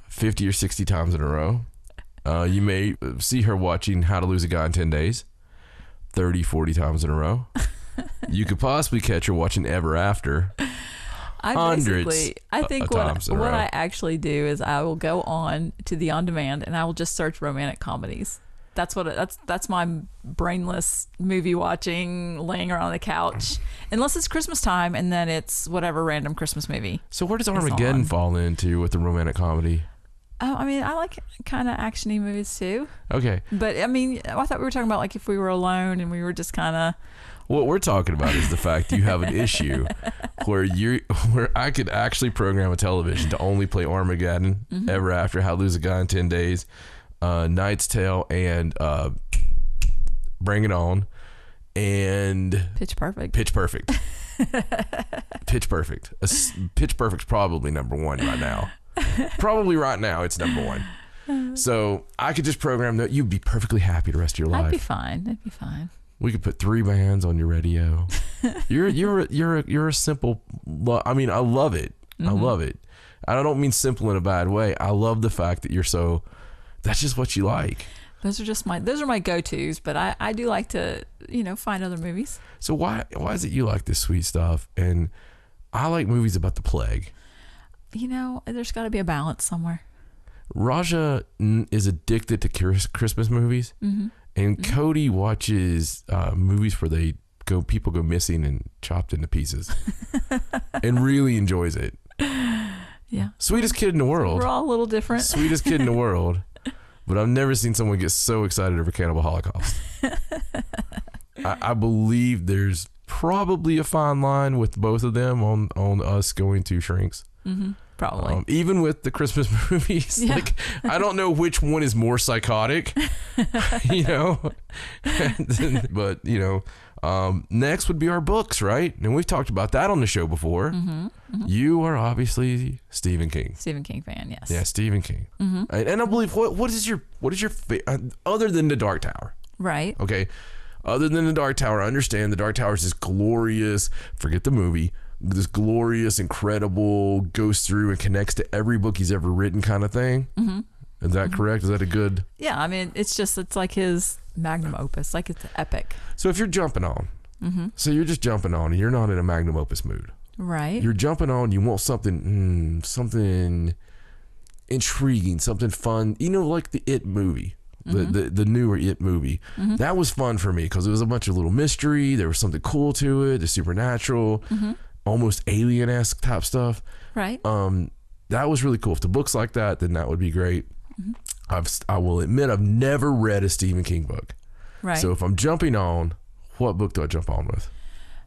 Speaker 1: 50 or 60 times in a row. You may see her watching How to Lose a Guy in 10 Days 30, 40 times in a row. You could possibly catch her watching Ever After
Speaker 2: I think what I actually do is I will go on to the on-demand and I will just search romantic comedies. That's my brainless movie watching, laying around the couch, unless it's Christmas time, and then it's whatever random Christmas movie.
Speaker 1: So where does Armageddon fall into with the romantic comedy?
Speaker 2: I mean, I like kind of actiony movies too.
Speaker 1: Okay,
Speaker 2: but I mean, I thought we were talking about like if we were alone and we were just kind of.
Speaker 1: What we're talking about is the fact you have an issue where I could actually program a television to only play Armageddon, Ever After, How to Lose a Guy in 10 Days, Knight's Tale, and Bring It On, and
Speaker 2: Pitch Perfect.
Speaker 1: Pitch Perfect. Pitch Perfect. Pitch Perfect's probably number one right now. Probably right now it's number one. So I could just program that. You'd be perfectly happy the rest of your life.
Speaker 2: I'd be fine. That'd be fine.
Speaker 1: We could put 3 bands on your radio. You're a simple. I mean, I love it. I love it. I don't mean simple in a bad way. I love the fact that you're so. That's just what you like.
Speaker 2: Those are my go-tos, but I do like to find other movies.
Speaker 1: So why is it you like this sweet stuff and I like movies about the plague?
Speaker 2: There's got to be a balance somewhere.
Speaker 1: Raja is addicted to Christmas movies, and Cody watches movies where people go missing and chopped into pieces, and really enjoys it.
Speaker 2: Yeah,
Speaker 1: sweetest kid in the world.
Speaker 2: We're all a little different.
Speaker 1: Sweetest kid in the world, but I've never seen someone get so excited over Cannibal Holocaust. I believe there's probably a fine line with both of them on us going to Shrinks.
Speaker 2: Probably.
Speaker 1: Even with the Christmas movies, like I don't know which one is more psychotic, but next would be our books, right? And we've talked about that on the show before. You are obviously Stephen King.
Speaker 2: Stephen King fan, yes.
Speaker 1: Yeah, Stephen King. And I believe what is your other than The Dark Tower?
Speaker 2: Right.
Speaker 1: Okay. Other than The Dark Tower, I understand The Dark Tower is this glorious, forget the movie, this glorious, incredible, goes through and connects to every book he's ever written kind of thing. Is that correct? Is that a good?
Speaker 2: Yeah, I mean, it's like his magnum opus, like it's epic.
Speaker 1: So if you're jumping on, so you're just jumping on, and you're not in a magnum opus mood.
Speaker 2: Right.
Speaker 1: You're jumping on, you want something intriguing, something fun, like the It movie. The newer It movie. That was fun for me because it was a bunch of little mystery. There was something cool to it. The supernatural, almost alien-esque type stuff.
Speaker 2: Right.
Speaker 1: That was really cool. If the book's like that, then that would be great. I will admit I've never read a Stephen King book.
Speaker 2: Right.
Speaker 1: So if I'm jumping on, what book do I jump on with?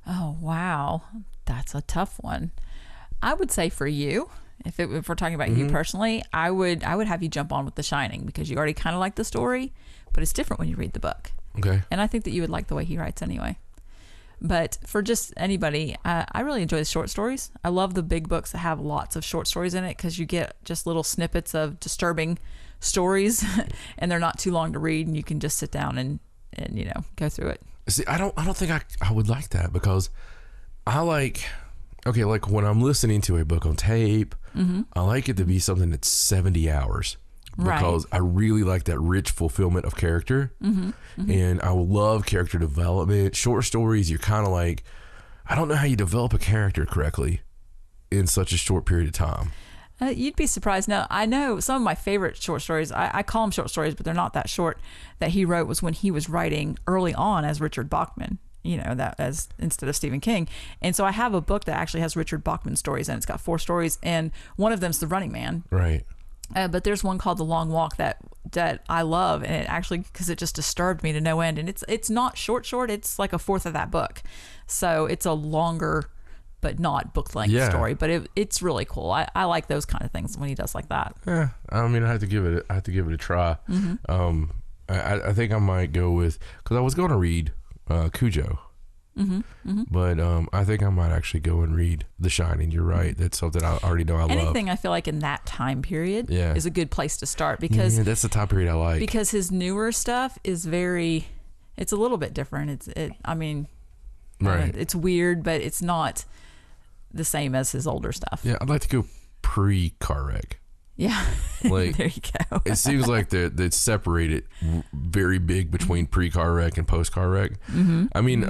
Speaker 2: Oh, wow. That's a tough one. I would say for you, if we're talking about you personally, I would have you jump on with The Shining because you already kind of like the story, but it's different when you read the book.
Speaker 1: Okay.
Speaker 2: And I think that you would like the way he writes anyway. But for just anybody, I really enjoy the short stories. I love the big books that have lots of short stories in it because you get just little snippets of disturbing stories and they're not too long to read and you can just sit down and go through it.
Speaker 1: See, I don't think I would like that because I like when I'm listening to a book on tape, I like it to be something that's 70 hours. Because I really like that rich fulfillment of character, and I love character development. Short stories, you're kind of like, I don't know how you develop a character correctly in such a short period of time.
Speaker 2: You'd be surprised. Now, I know some of my favorite short stories, I call them short stories, but they're not that short, that he wrote was when he was writing early on as Richard Bachman, that as instead of Stephen King. And so I have a book that actually has Richard Bachman stories, and it's got 4 stories, and one of them's The Running Man.
Speaker 1: Right.
Speaker 2: But there's one called The Long Walk that I love, and it actually, because it just disturbed me to no end, and it's not short, it's like a fourth of that book, so it's a longer but not book length story, but it's really cool. I like those kind of things when he does like that.
Speaker 1: Yeah, I mean, I have to give it a try. I think I might go with, because I was going to read Cujo. But I think I might actually go and read The Shining. You're right. That's something I already know I love.
Speaker 2: Anything I feel like in that time period is a good place to start, because
Speaker 1: that's the time period I like.
Speaker 2: Because his newer stuff is it's a little bit different. It's weird, but it's not the same as his older stuff.
Speaker 1: Yeah, I'd like to go pre-car wreck.
Speaker 2: Yeah,
Speaker 1: like
Speaker 2: there you go.
Speaker 1: It seems like they're separated very big between pre-car wreck and post-car wreck. I mean,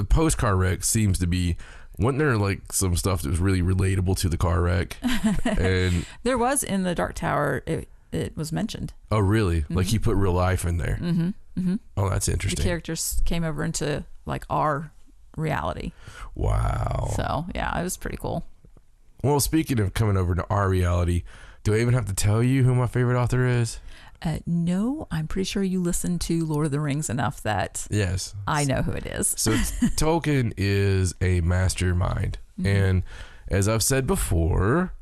Speaker 1: post-car wreck seems to be, wasn't there like some stuff that was really relatable to the car wreck? And
Speaker 2: there was in the Dark Tower. It was mentioned.
Speaker 1: Oh, really? Like he put real life in there. Oh, that's interesting.
Speaker 2: The characters came over into like our reality.
Speaker 1: Wow.
Speaker 2: So yeah, it was pretty cool.
Speaker 1: Well, speaking of coming over to our reality, do I even have to tell you who my favorite author is?
Speaker 2: No, I'm pretty sure you listened to Lord of the Rings enough that I know who it is.
Speaker 1: So Tolkien is a mastermind. And as I've said before,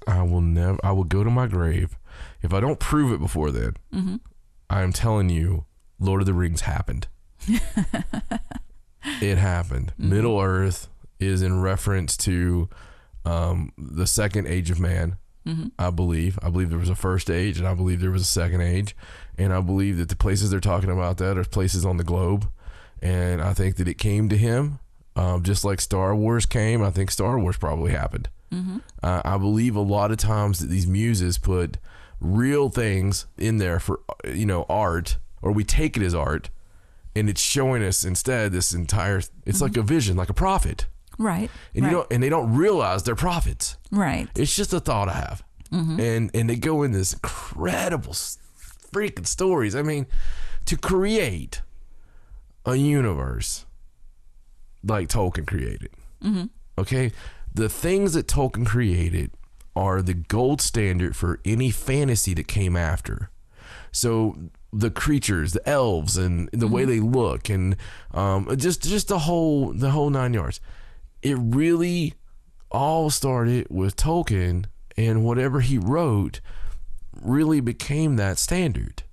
Speaker 1: I will go to my grave. If I don't prove it before then, I'm telling you, Lord of the Rings happened. It happened. Middle Earth is in reference to the second age of man. I believe there was a first age, and I believe there was a second age, and I believe that the places they're talking about that are places on the globe, and I think that it came to him just like Star Wars came. I think Star Wars probably happened. I believe a lot of times that these muses put real things in there for art, or we take it as art, and it's showing us instead this entire, it's like a vision, like a prophet.
Speaker 2: Right.
Speaker 1: And they don't realize they're prophets.
Speaker 2: Right.
Speaker 1: It's just a thought I have. And they go in this incredible freaking stories. I mean, to create a universe like Tolkien created. Okay? The things that Tolkien created are the gold standard for any fantasy that came after. So the creatures, the elves, and the way they look, and just the whole 9 yards. It really all started with Tolkien, and whatever he wrote really became that standard.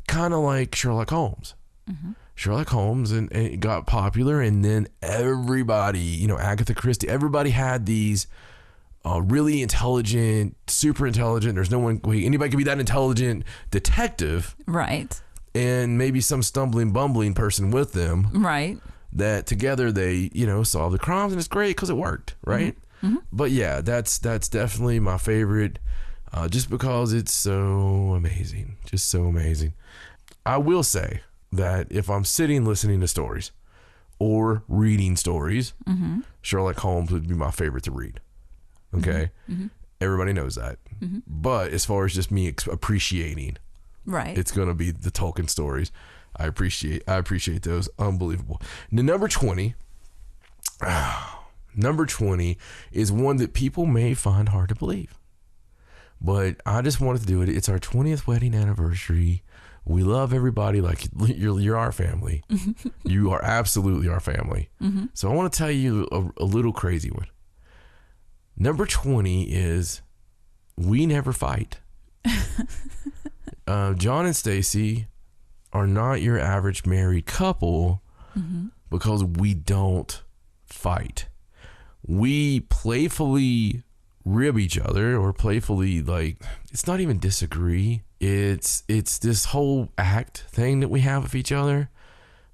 Speaker 1: Kind of like Sherlock Holmes. Sherlock Holmes, and it got popular, and then everybody, Agatha Christie, everybody had these really intelligent, super intelligent, there's no one, anybody could be that intelligent detective.
Speaker 2: Right.
Speaker 1: And maybe some stumbling, bumbling person with them.
Speaker 2: Right.
Speaker 1: That together they, solve the crimes, and it's great because it worked, right? But yeah, that's definitely my favorite, just because it's so amazing, just so amazing. I will say that if I'm sitting listening to stories or reading stories, Sherlock Holmes would be my favorite to read. Okay, everybody knows that. But as far as just me appreciating,
Speaker 2: right,
Speaker 1: it's gonna be the Tolkien stories. I appreciate those. Unbelievable. Now, number 20 is one that people may find hard to believe, but I just wanted to do it. It's our 20th wedding anniversary. We love everybody like you're our family. You are absolutely our family. So I want to tell you a little crazy one. Number 20 is we never fight. John and Stacey are not your average married couple because we don't fight. We playfully rib each other, or playfully, like, it's not even disagree. It's this whole act thing that we have with each other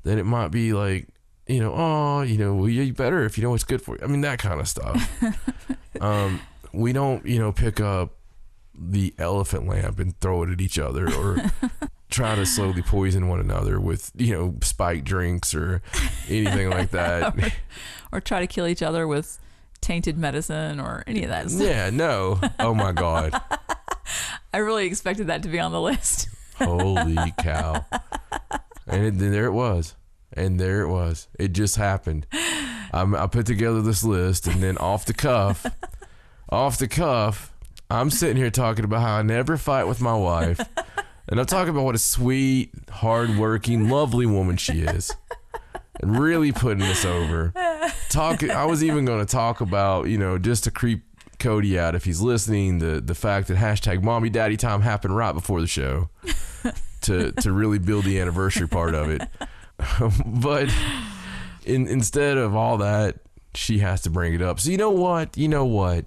Speaker 1: that it might be like, well, you better if you know what's good for you. I mean, that kind of stuff. We don't, pick up the elephant lamp and throw it at each other, or try to slowly poison one another with, spiked drinks or anything like that.
Speaker 2: or try to kill each other with tainted medicine or any of that stuff.
Speaker 1: Yeah, no. Oh my God.
Speaker 2: I really expected that to be on the list.
Speaker 1: Holy cow. And then there it was. It just happened. I put together this list, and then off the cuff, I'm sitting here talking about how I never fight with my wife. And I'm talking about what a sweet, hardworking, lovely woman she is. And really putting this over. I was even going to talk about, just to creep Cody out if he's listening, the fact that hashtag mommy daddy time happened right before the show to really build the anniversary part of it. But instead of all that, she has to bring it up. So you know what?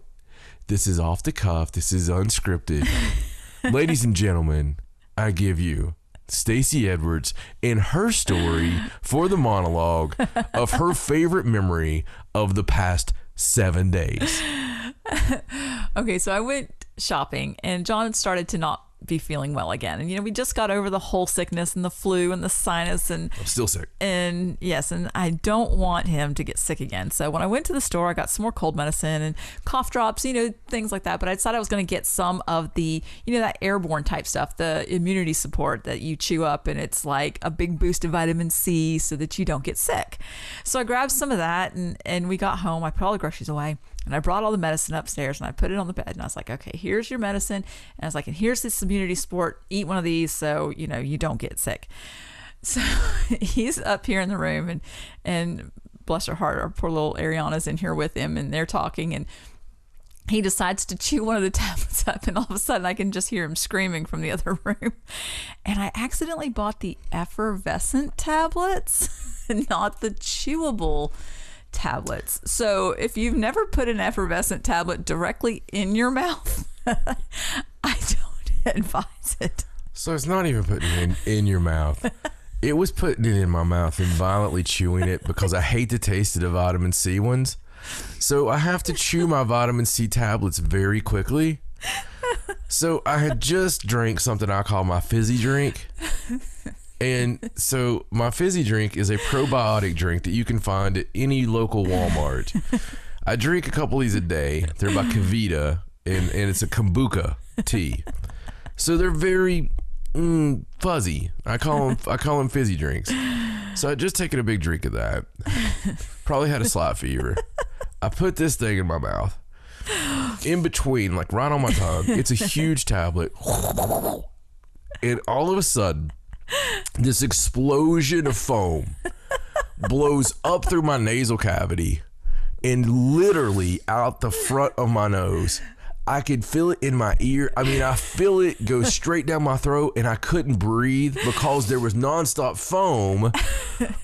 Speaker 1: This is off the cuff. This is unscripted. Ladies and gentlemen, I give you Stacey Edwards and her story for the monologue of her favorite memory of the past 7 days.
Speaker 2: Okay, so I went shopping and John started to not be feeling well again. And, we just got over the whole sickness and the flu and the sinus. And
Speaker 1: I'm still sick.
Speaker 2: And yes, and I don't want him to get sick again. So when I went to the store, I got some more cold medicine and cough drops, things like that. But I decided I was going to get some of the, that airborne type stuff, the immunity support that you chew up. And it's like a big boost of vitamin C so that you don't get sick. So I grabbed some of that and we got home. I put all the groceries away. And I brought all the medicine upstairs and I put it on the bed and I was like, okay, here's your medicine. And I was like, and here's this immunity support. Eat one of these so, you don't get sick. So he's up here in the room and bless her heart, our poor little Ariana's in here with him and they're talking and he decides to chew one of the tablets up and all of a sudden I can just hear him screaming from the other room. And I accidentally bought the effervescent tablets and not the chewable tablets. So if you've never put an effervescent tablet directly in your mouth, I don't advise it.
Speaker 1: So it's not even putting it in your mouth. It was putting it in my mouth and violently chewing it because I hate the taste of the vitamin C ones. So I have to chew my vitamin C tablets very quickly. So I had just drank something I call my fizzy drink. And so my fizzy drink is a probiotic drink that you can find at any local Walmart. I drink a couple of these a day. They're by Kavita, and it's a kombucha tea. So they're very fuzzy. I call them fizzy drinks. So I just taken a big drink of that. Probably had a slight fever. I put this thing in my mouth. In between, like right on my tongue. It's a huge tablet. And all of a sudden, this explosion of foam blows up through my nasal cavity and literally out the front of my nose. I could feel it in my ear. I mean, I feel it go straight down my throat and I couldn't breathe because there was nonstop foam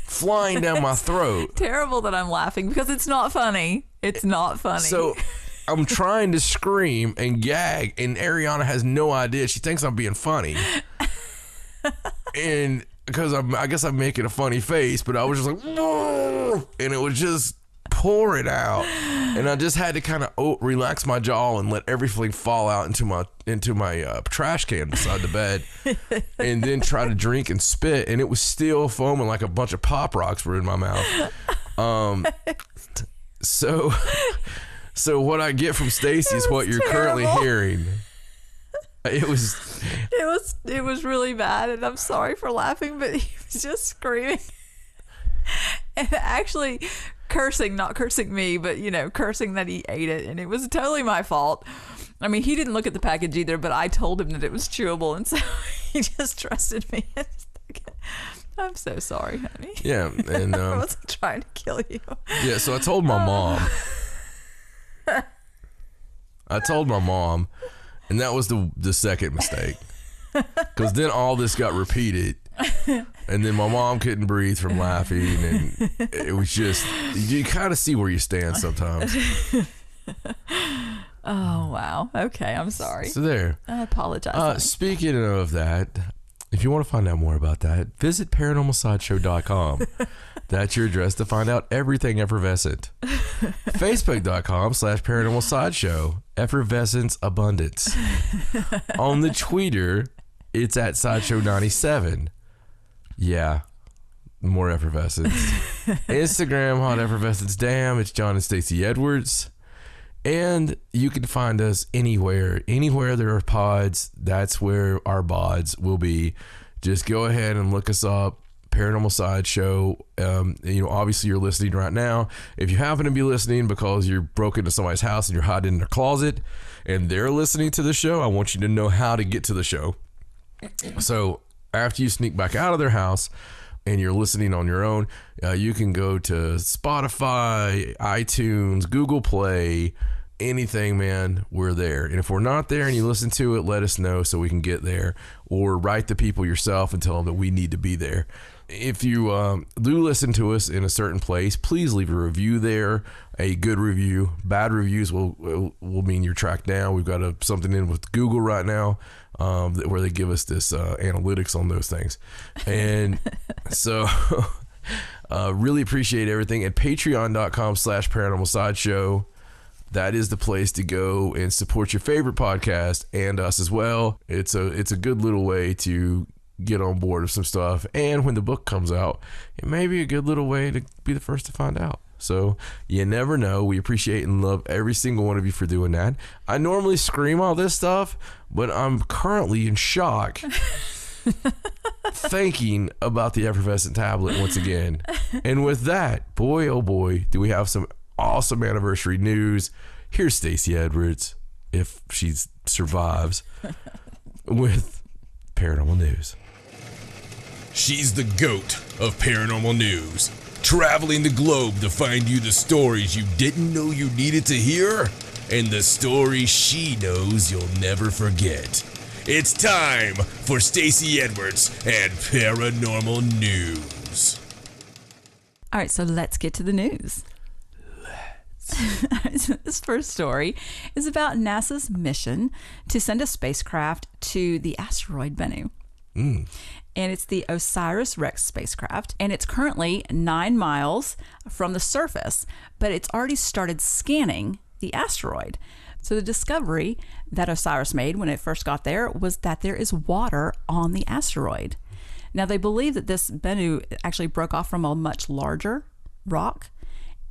Speaker 1: flying down my throat.
Speaker 2: Terrible that I'm laughing because it's not funny. It's not funny.
Speaker 1: So I'm trying to scream and gag and Ariana has no idea. She thinks I'm being funny. And because I guess I'm making a funny face, but I was just like, whoa, and it was just pouring out, and I just had to kind of relax my jaw and let everything fall out into my trash can beside the bed, and then try to drink and spit, and it was still foaming like a bunch of Pop Rocks were in my mouth. So what I get from Stacey is what you're currently hearing. It was really bad, and I'm sorry for laughing, but he was just screaming and actually cursing, not cursing me, but cursing that he ate it, and it was totally my fault. I mean, he didn't look at the package either, but I told him that it was chewable, and so he just trusted me. I'm so sorry, honey. Yeah, and
Speaker 2: I wasn't trying to kill you.
Speaker 1: Yeah, so I told my mom. And that was the second mistake, because then all this got repeated, and then my mom couldn't breathe from laughing, and it was just, you kind of see where you stand sometimes.
Speaker 2: Oh, wow. Okay, I'm sorry.
Speaker 1: So there.
Speaker 2: I apologize.
Speaker 1: Speaking of that, if you want to find out more about that, visit paranormalsideshow.com. That's your address to find out everything effervescent. Facebook.com/paranormalsideshow. Effervescence abundance. On the Twitter, it's at Sideshow97. Yeah, more effervescence. Instagram, Hot Effervescence Damn. It's John and Stacey Edwards. And you can find us anywhere. Anywhere there are pods, that's where our bods will be. Just go ahead and look us up. Paranormal Sideshow. Obviously you're listening right now. If you happen to be listening because you're broke into somebody's house and you're hiding in their closet and they're listening to the show, I want you to know how to get to the show. So after you sneak back out of their house and you're listening on your own, you can go to Spotify, iTunes, Google Play, anything, man, we're there. And if we're not there and you listen to it, let us know so we can get there, or write the people yourself and tell them that we need to be there. If you do listen to us in a certain place, please leave a review there, a good review. Bad reviews will mean you're tracked down. We've got something in with Google right now where they give us this analytics on those things. And so really appreciate everything at patreon.com/paranormal sideshow. That is the place to go and support your favorite podcast and us as well. It's a good little way to get on board with some stuff. And when the book comes out, it may be a good little way to be the first to find out. So you never know. We appreciate and love every single one of you for doing that. I normally scream all this stuff, but I'm currently in shock thinking about the effervescent tablet once again. And with that, boy, oh boy, do we have some awesome anniversary news. Here's Stacey Edwards, if she survives, with Paranormal News.
Speaker 3: She's the GOAT of paranormal news, traveling the globe to find you the stories you didn't know you needed to hear, and the stories she knows you'll never forget. It's time for Stacey Edwards and Paranormal News.
Speaker 2: All right, so let's get to the news. This first story is about NASA's mission to send a spacecraft to the asteroid Bennu. And it's the OSIRIS-REx spacecraft, and it's currently 9 miles from the surface, but it's already started scanning the asteroid. So the discovery that OSIRIS made when it first got there was that there is water on the asteroid. Now, they believe that this Bennu actually broke off from a much larger rock,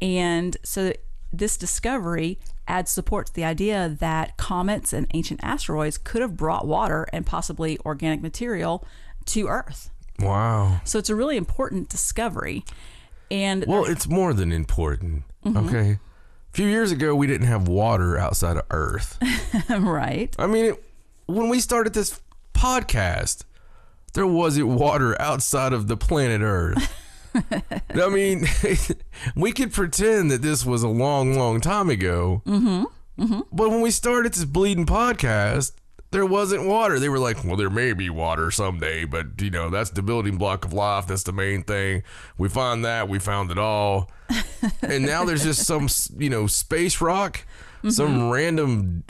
Speaker 2: and so this discovery adds support to the idea that comets and ancient asteroids could have brought water and possibly organic material to Earth.
Speaker 1: Wow.
Speaker 2: So it's a really important discovery. And
Speaker 1: well, it's more than important. Okay. A few years ago, we didn't have water outside of Earth.
Speaker 2: Right.
Speaker 1: I mean, when we started this podcast, there wasn't water outside of the planet Earth. I mean, we could pretend that this was a long, long time ago. But when we started this bleeding podcast, there wasn't water. They were like, well, there may be water someday, but, that's the building block of life. That's the main thing. We found that. We found it all. And now there's just some, space rock, some random,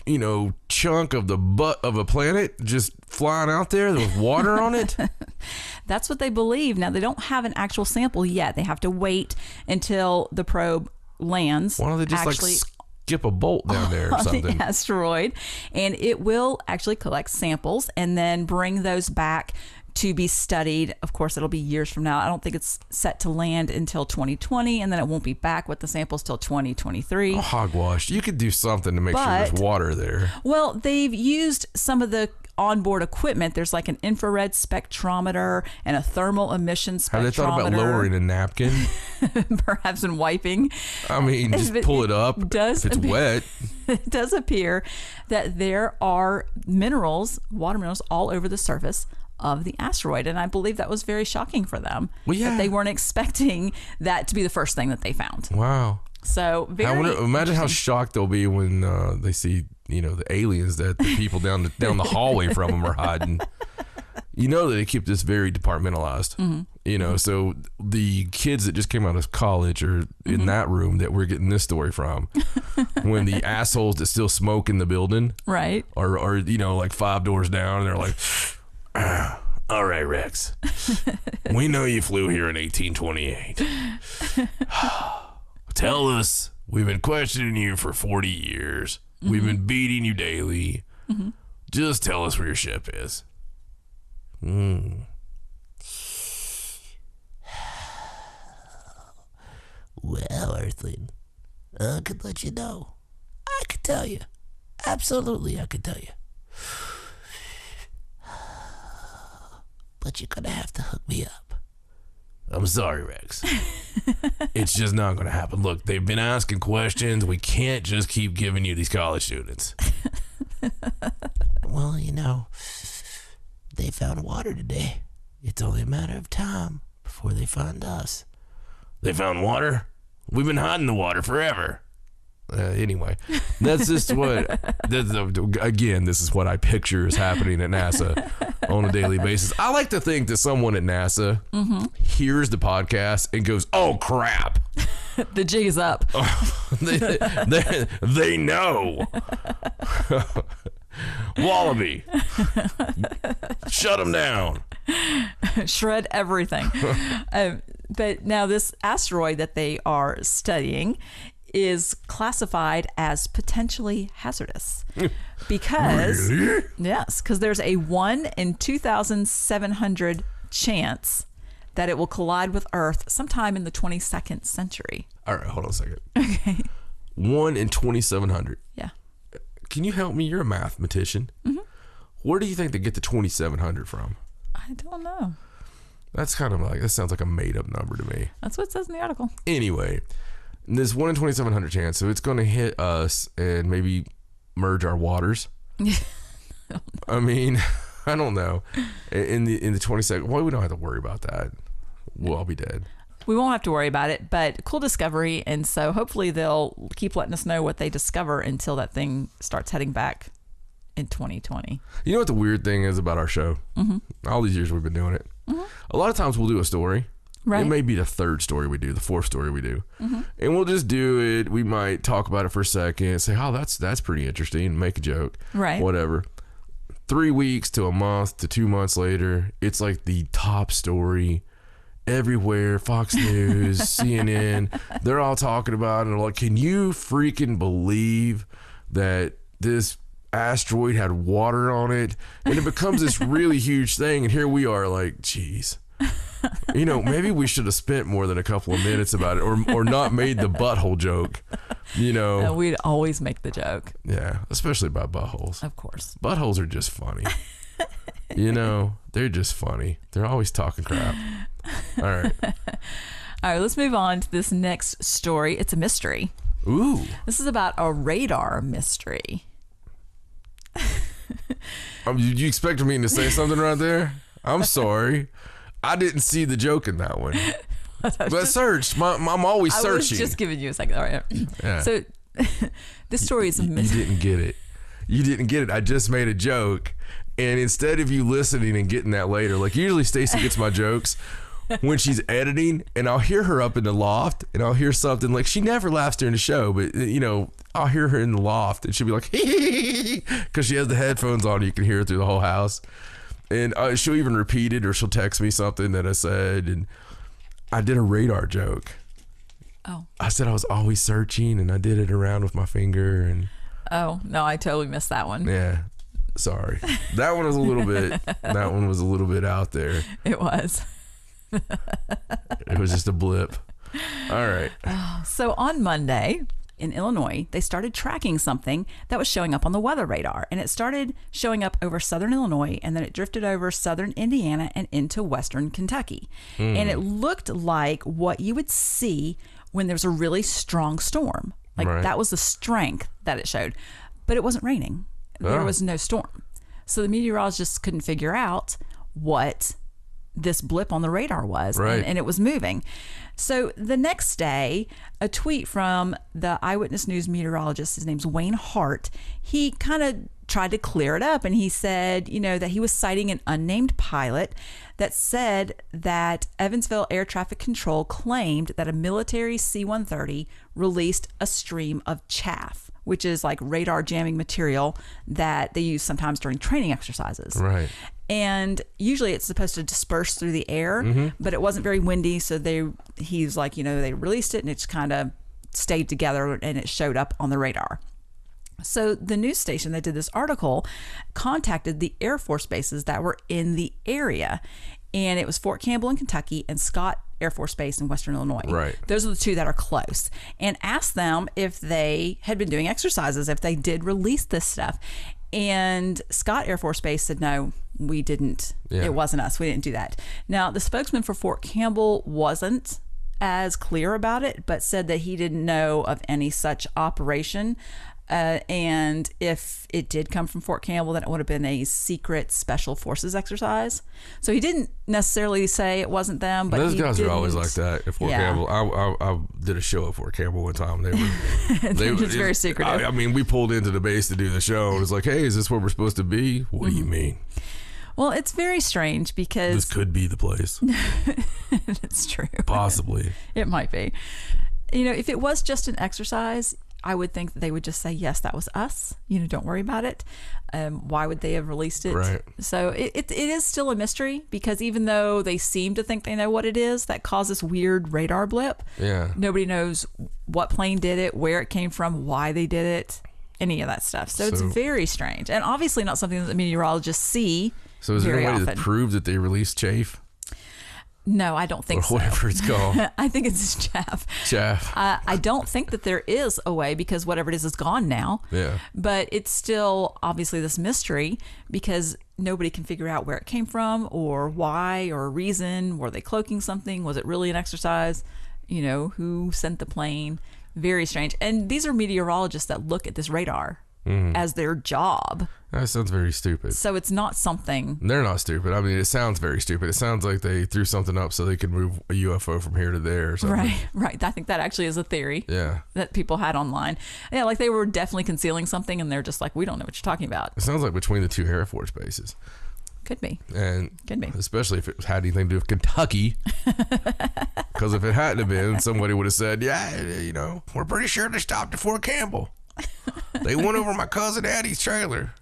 Speaker 1: chunk of the butt of a planet just flying out there with water on it.
Speaker 2: That's what they believe. Now, they don't have an actual sample yet. They have to wait until the probe lands.
Speaker 1: Why don't they just skip a bolt down there or something?
Speaker 2: On the asteroid, and it will actually collect samples and then bring those back to be studied. Of course, it'll be years from now. I don't think it's set to land until 2020, and then it won't be back with the samples till 2023.
Speaker 1: Oh, hogwash. You could do something to make sure there's water there.
Speaker 2: Well, they've used some of the onboard equipment. There's like an infrared spectrometer and a thermal emission spectrometer.
Speaker 1: Have they thought about lowering a napkin?
Speaker 2: Perhaps in wiping.
Speaker 1: I mean, just pull it up if it's wet.
Speaker 2: It does appear that there are minerals, water minerals, all over the surface of the asteroid, and I believe that was very shocking for them.
Speaker 1: Well, yeah.
Speaker 2: That they weren't expecting that to be the first thing that they found.
Speaker 1: Wow.
Speaker 2: So
Speaker 1: imagine how shocked they'll be when they see the aliens that the people down the hallway from them are hiding. That they keep this very departmentalized. So the kids that just came out of college are in that room that we're getting this story from. When the assholes that still smoke in the building,
Speaker 2: right,
Speaker 1: are like 5 doors down, and they're like, all right, Rex, we know you flew here in 1828. Tell us. We've been questioning you for 40 years. We've been beating you daily. Just tell us where your ship is. Well, Earthling, I could let you know. I could tell you. Absolutely, I could tell you. But you're going to have to hook me up
Speaker 3: I'm sorry, Rex. It's just not going to happen. Look, they've been asking questions. We can't just keep giving you these college students.
Speaker 4: Well, they found water today. It's only a matter of time before they find us.
Speaker 3: They found water? We've been hiding the water forever. Anyway, that's just again, this is what I picture is happening at NASA on a daily basis. I like to think that someone at NASA hears the podcast and goes, oh, crap.
Speaker 2: The jig is up.
Speaker 3: They know. Wallaby. Shut them down.
Speaker 2: Shred everything. But now this asteroid that they are studying is classified as potentially hazardous because
Speaker 3: Really?
Speaker 2: yes, because there's a 1 in 2,700 chance that it will collide with Earth sometime in the 22nd century.
Speaker 3: All right, hold on a second.
Speaker 2: Okay.
Speaker 3: 1 in 2,700.
Speaker 2: Yeah.
Speaker 3: Can you help me? You're a mathematician. Mm-hmm. Where do you think they get the 2,700 from?
Speaker 2: I don't know.
Speaker 3: That's kind of like, that sounds like a made up number to me.
Speaker 2: That's what it says in the article.
Speaker 3: Anyway, this 1 in 2,700 chance, so it's going to hit us and maybe merge our waters. I mean, I don't know. In the 22nd, well, we don't have to worry about that. We'll all be dead.
Speaker 2: We won't have to worry about it, but cool discovery. And so hopefully they'll keep letting us know what they discover until that thing starts heading back in 2020.
Speaker 3: You know what the weird thing is about our show? Mm-hmm. All these years we've been doing it. Mm-hmm. A lot of times we'll do a story.
Speaker 2: Right.
Speaker 3: It may be the third story we do, the fourth story we do. Mm-hmm. And we'll just do it. We might talk about it for a second, say, oh, that's pretty interesting, make a joke.
Speaker 2: Right.
Speaker 3: Whatever. 3 weeks to a month to 2 months later, it's like the top story everywhere. Fox News, CNN, they're all talking about it. And they're like, can you freaking believe that this asteroid had water on it? And it becomes this really huge thing. And here we are like, geez. Maybe we should have spent more than a couple of minutes about it or not made the butthole joke,
Speaker 2: No, we'd always make the joke.
Speaker 3: Yeah, especially about buttholes.
Speaker 2: Of course.
Speaker 3: Buttholes are just funny. They're just funny. They're always talking crap. All right.
Speaker 2: All right, let's move on to this next story. It's a mystery.
Speaker 3: Ooh.
Speaker 2: This is about a radar mystery.
Speaker 3: You expected me to say something right there? I'm sorry. I didn't see the joke in that one. But search. I'm always searching.
Speaker 2: I was just giving you a second. All right.
Speaker 3: Yeah.
Speaker 2: So this story is a mystery.
Speaker 3: You didn't get it. You didn't get it. I just made a joke. And instead of you listening and getting that later, like usually Stacey gets my jokes when she's editing, and I'll hear her up in the loft and I'll hear something like, she never laughs during the show, but I'll hear her in the loft and she'll be like, because she has the headphones on. You can hear it through the whole house. And she'll even repeat it, or she'll text me something that I said. And I did a radar joke.
Speaker 2: Oh.
Speaker 3: I said I was always searching, and I did it around with my finger. And
Speaker 2: oh, no, I totally missed that one.
Speaker 3: Yeah. Sorry. That one was a little bit out there.
Speaker 2: It was.
Speaker 3: It was just a blip. All right.
Speaker 2: So on Monday in Illinois, they started tracking something that was showing up on the weather radar, and it started showing up over southern Illinois, and then it drifted over southern Indiana and into western Kentucky. And it looked like what you would see when there's a really strong storm. Like
Speaker 3: Right.
Speaker 2: That was the strength that it showed, but it wasn't raining. There was no storm. So the meteorologists couldn't figure out what this blip on the radar was,
Speaker 3: Right.
Speaker 2: and it was moving. So the next day, a tweet from the Eyewitness News meteorologist, his name's Wayne Hart, he kind of tried to clear it up, and he said, that he was citing an unnamed pilot that said that Evansville Air Traffic Control claimed that a military C-130 released a stream of chaff, which is like radar jamming material that they use sometimes during training exercises.
Speaker 3: Right.
Speaker 2: And usually it's supposed to disperse through the air, but it wasn't very windy. So he's like, they released it and it just kind of stayed together and it showed up on the radar. So the news station that did this article contacted the Air Force bases that were in the area. And it was Fort Campbell in Kentucky and Scott Air Force Base in Western Illinois.
Speaker 3: Right.
Speaker 2: Those are the two that are close. And asked them if they had been doing exercises, if they did release this stuff. And Scott Air Force Base said, no, we didn't. Yeah. It wasn't us. We didn't do that. Now, the spokesman for Fort Campbell wasn't as clear about it, but said that he didn't know of any such operation. And if it did come from Fort Campbell, then it would have been a secret special forces exercise. So he didn't necessarily say it wasn't them, but
Speaker 5: those guys are always like that at Fort Campbell. I did a show at Fort Campbell one time. They were
Speaker 2: just very secretive.
Speaker 5: I mean, we pulled into the base to do the show, and it's like, hey, is this where we're supposed to be? What do you mean?
Speaker 2: Well, it's very strange because
Speaker 5: this could be the place.
Speaker 2: It's true.
Speaker 5: Possibly.
Speaker 2: It might be. You know, if it was just an exercise, I would think that they would just say, yes, that was us. You know, don't worry about it. Why would they have released it?
Speaker 5: Right.
Speaker 2: So it is still a mystery, because even though they seem to think they know what it is, that causes weird radar blip.
Speaker 5: Yeah.
Speaker 2: Nobody knows what plane did it, where it came from, why they did it, any of that stuff. So it's very strange, and obviously not something that the meteorologists see.
Speaker 5: So is there any way to prove that they released chaff?
Speaker 2: No, I don't think so.
Speaker 5: Or whatever it's called.
Speaker 2: I think it's chaff.
Speaker 5: Chaff.
Speaker 2: I don't think that there is a way, because whatever it is gone now.
Speaker 5: Yeah.
Speaker 2: But it's still obviously this mystery, because nobody can figure out where it came from or why or a reason. Were they cloaking something? Was it really an exercise? You know, who sent the plane? Very strange. And these are meteorologists that look at this radar as their job.
Speaker 5: That sounds very stupid.
Speaker 2: So it's not something...
Speaker 5: They're not stupid. I mean, it sounds very stupid. It sounds like they threw something up so they could move a UFO from here to there or something.
Speaker 2: Right. I think that actually is a theory.
Speaker 5: Yeah.
Speaker 2: That people had online. Yeah, like they were definitely concealing something, and they're just like, we don't know what you're talking about.
Speaker 5: It sounds like between the two Air Force bases.
Speaker 2: Could be.
Speaker 5: And
Speaker 2: could be.
Speaker 5: Especially if it had anything to do with Kentucky. Because if it hadn't have been, somebody would have said, yeah, you know, we're pretty sure they stopped at Fort Campbell. They went over my cousin Addie's trailer.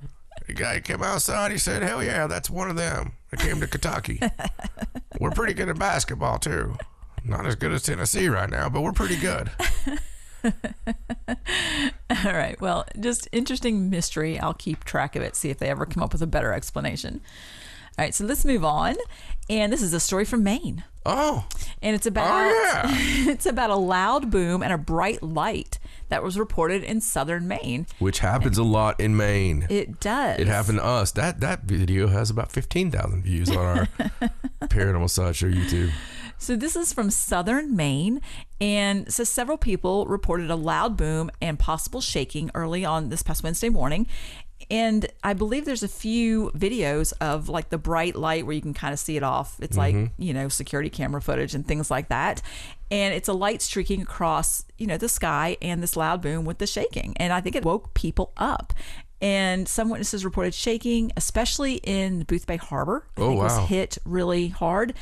Speaker 5: The guy came outside. He said, hell yeah, that's one of them. They came to Kentucky. We're pretty good at basketball, too. Not as good as Tennessee right now, but we're pretty good.
Speaker 2: All right. Well, just interesting mystery. I'll keep track of it, see if they ever come up with a better explanation. All right. So let's move on. And this is a story from Maine.
Speaker 5: Oh.
Speaker 2: And it's about it's about a loud boom and a bright light that was reported in southern Maine.
Speaker 5: Which happens a lot in Maine.
Speaker 2: It does.
Speaker 5: It happened to us. That video has about 15,000 views on our Paranormal Sideshow YouTube.
Speaker 2: So this is from southern Maine, and so several people reported a loud boom and possible shaking early on this past Wednesday morning. And I believe there's a few videos of like the bright light where you can kind of see it off. It's like, you know, security camera footage and things like that. And it's a light streaking across, you know, the sky, and this loud boom with the shaking. And I think it woke people up. And some witnesses reported shaking, especially in Boothbay Harbor. I think was hit really hard.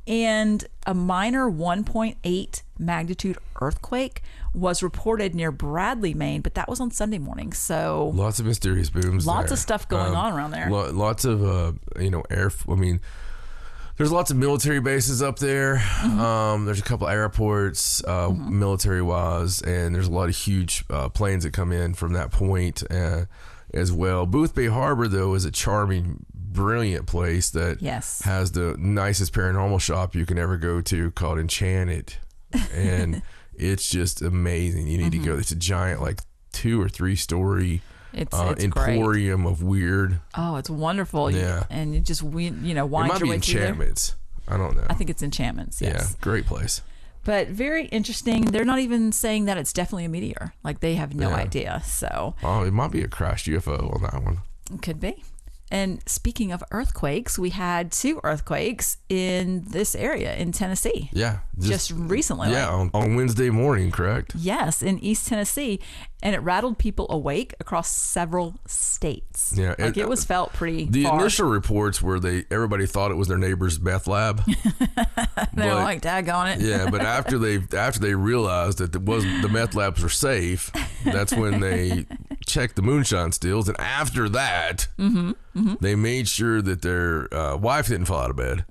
Speaker 2: And a minor 1.8 magnitude earthquake was reported near Bradley, Maine, but that was on Sunday morning. So
Speaker 5: lots of mysterious booms.
Speaker 2: Lots of stuff going on around there.
Speaker 5: Lots of you know, I mean, there's lots of military bases up there. There's a couple airports, military wise, and there's a lot of huge planes that come in from that point as well. Boothbay Harbor, though, is a charming, brilliant place that has the nicest paranormal shop you can ever go to, called Enchanted. And it's just amazing. You need to go. It's a giant, like 2 or 3 story emporium great. Of weird.
Speaker 2: Oh, it's wonderful.
Speaker 5: Yeah.
Speaker 2: And you just, you know, wind
Speaker 5: your way through there. It might be Enchantments. I don't know.
Speaker 2: I think it's Enchantments, yes.
Speaker 5: Yeah, great place.
Speaker 2: But very interesting. They're not even saying that it's definitely a meteor. Like, they have no idea. So.
Speaker 5: Oh, it might be a crashed UFO on that one.
Speaker 2: Could be. And speaking of earthquakes, we had 2 earthquakes in this area in Tennessee.
Speaker 5: Yeah.
Speaker 2: Just recently.
Speaker 5: Yeah, on Wednesday morning, correct?
Speaker 2: Yes, in East Tennessee. And it rattled people awake across several states.
Speaker 5: Yeah.
Speaker 2: Like, it was felt pretty
Speaker 5: The
Speaker 2: far.
Speaker 5: initial reports were everybody thought it was their neighbor's meth lab.
Speaker 2: They're like, daggone it.
Speaker 5: Yeah, but after they realized that the meth labs were safe, that's when they checked the moonshine stills. And after that, they made sure that their wife didn't fall out of bed.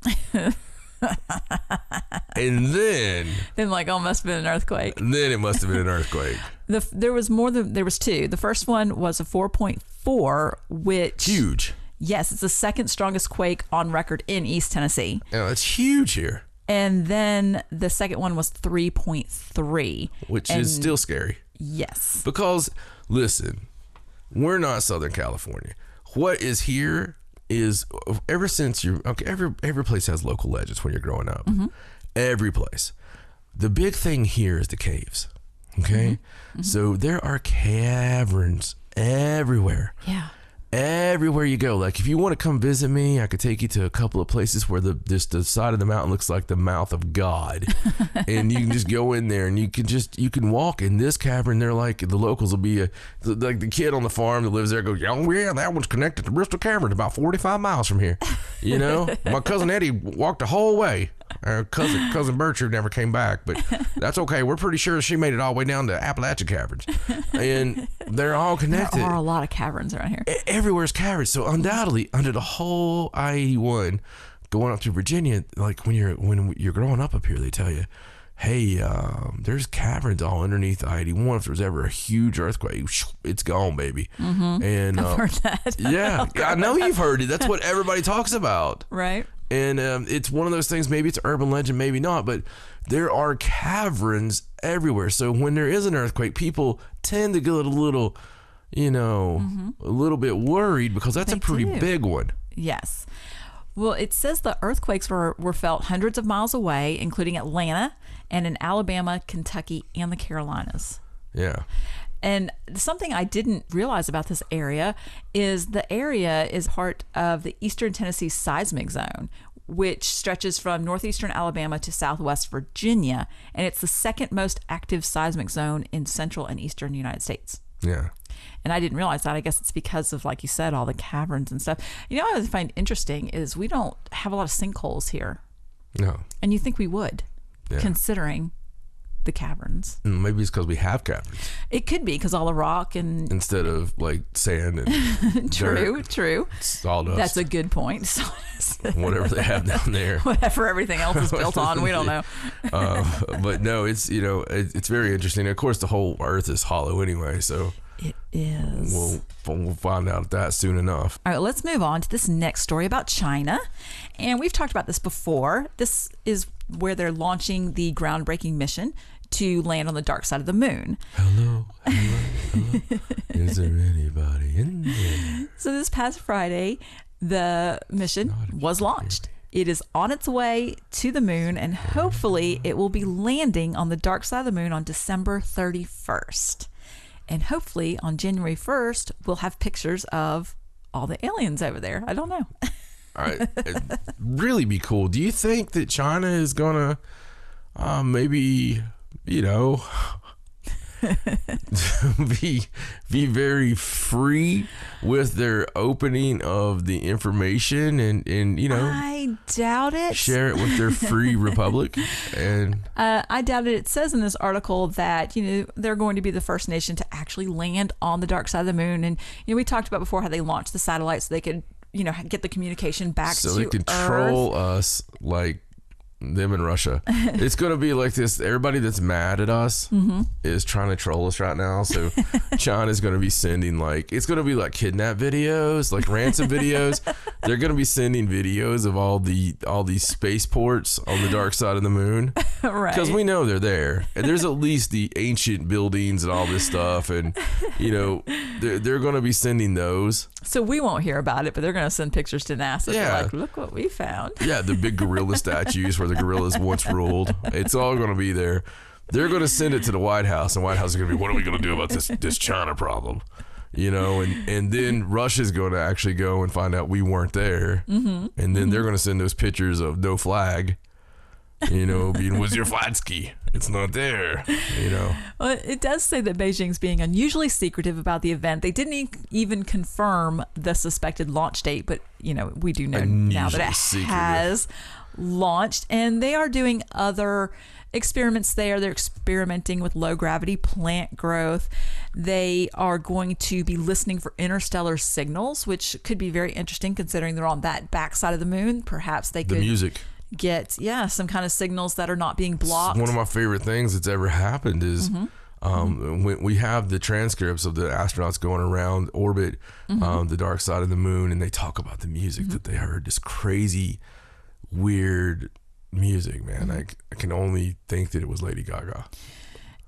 Speaker 5: And then
Speaker 2: like, oh, must have been an earthquake.
Speaker 5: Then it must have been an earthquake.
Speaker 2: There was 2. The first one was a 4.4, which
Speaker 5: huge.
Speaker 2: Yes, it's the second strongest quake on record in East Tennessee.
Speaker 5: Yeah, that's huge here.
Speaker 2: And then the second one was 3.3,
Speaker 5: which is still scary.
Speaker 2: Yes.
Speaker 5: Because listen, we're not Southern California. what is here is ever since every place has local legends when you're growing up. Every place. The big thing here is the caves. Okay, so there are caverns everywhere.
Speaker 2: Yeah.
Speaker 5: Everywhere you go. Like if you want to come visit me, I could take you to a couple of places where the side of the mountain looks like the mouth of God. And you can just go in there and you can walk in this cavern. They're like, the locals will be like the kid on the farm that lives there goes, oh yeah, that one's connected to Bristol Cavern, about 45 miles from here. You know, my cousin Eddie walked the whole way. Our cousin Bertrude never came back, but that's okay. We're pretty sure she made it all the way down to Appalachian Caverns, and they're all connected.
Speaker 2: There are a lot of caverns around here.
Speaker 5: Everywhere's caverns. So undoubtedly, under the whole I-81 going up to Virginia, like when you're growing up here, they tell you, hey, there's caverns all underneath I-81. If there's ever a huge earthquake, it's gone, baby. And
Speaker 2: I've heard that.
Speaker 5: Yeah, I know you've heard it. That's what everybody talks about.
Speaker 2: Right.
Speaker 5: And it's one of those things, maybe it's urban legend, maybe not, but there are caverns everywhere. So when there is an earthquake, people tend to get a little, a little bit worried because that's a pretty big one.
Speaker 2: Yes. Well, it says the earthquakes were felt hundreds of miles away, including Atlanta and in Alabama, Kentucky, and the Carolinas.
Speaker 5: Yeah.
Speaker 2: And something I didn't realize about this area is the area is part of the Eastern Tennessee Seismic Zone, which stretches from northeastern Alabama to southwest Virginia. And it's the second most active seismic zone in central and eastern United States.
Speaker 5: Yeah.
Speaker 2: And I didn't realize that. I guess it's because of, like you said, all the caverns and stuff. You know what I find interesting is we don't have a lot of sinkholes here.
Speaker 5: No.
Speaker 2: And you think we would, considering the caverns.
Speaker 5: Maybe it's because we have caverns.
Speaker 2: It could be because all the rock and
Speaker 5: instead of like sand and
Speaker 2: true.
Speaker 5: Sawdust.
Speaker 2: That's a good point.
Speaker 5: Whatever they have down there.
Speaker 2: Whatever everything else is built on, we don't know.
Speaker 5: But no, it's it's very interesting. Of course, the whole Earth is hollow anyway, so
Speaker 2: it is.
Speaker 5: We'll find out that soon enough.
Speaker 2: All right, let's move on to this next story about China. And we've talked about this before. This is where they're launching the groundbreaking mission to land on the dark side of the moon.
Speaker 5: Hello. Is there anybody in there?
Speaker 2: So this past Friday, the mission was launched. It is on its way to the moon, and hopefully it will be landing on the dark side of the moon on December 31st. And hopefully on January 1st, we'll have pictures of all the aliens over there. I don't know.
Speaker 5: All right. It'd really be cool. Do you think that China is going to maybe, be very free with their opening of the information and
Speaker 2: I doubt it.
Speaker 5: Share it with their free republic? And
Speaker 2: I doubt it. It says in this article that they're going to be the first nation to actually land on the dark side of the moon. And we talked about before how they launched the satellites so they could get the communication back to Earth.
Speaker 5: So they control us like them in Russia. It's going to be like this. Everybody that's mad at us is trying to troll us right now. So China's going to be sending it's going to be like kidnap videos, like ransom videos. They're going to be sending videos of all these spaceports on the dark side of the moon.
Speaker 2: Right.
Speaker 5: Because we know they're there. And there's at least the ancient buildings and all this stuff. And, they're going to be sending those.
Speaker 2: So we won't hear about it, but they're going to send pictures to NASA.
Speaker 5: Yeah.
Speaker 2: Like, look what we found.
Speaker 5: Yeah, the big gorilla statues where the gorillas once ruled. It's all going to be there. They're going to send it to the White House, and White House is going to be, what are we going to do about this China problem? And then Russia's going to actually go and find out we weren't there. And then they're going to send those pictures of no flag, being, was your flat ski? It's not there,
Speaker 2: Well, it does say that Beijing's being unusually secretive about the event. They didn't even confirm the suspected launch date, but, we do know now that it has launched, and they are doing other experiments there. They're experimenting with low gravity plant growth. They are going to be listening for interstellar signals, which could be very interesting considering they're on that backside of the moon. Perhaps they could get some kind of signals that are not being blocked.
Speaker 5: One of my favorite things that's ever happened is when we have the transcripts of the astronauts going around orbit the dark side of the moon, and they talk about the music that they heard, this crazy weird music, man. I can only think that it was Lady Gaga.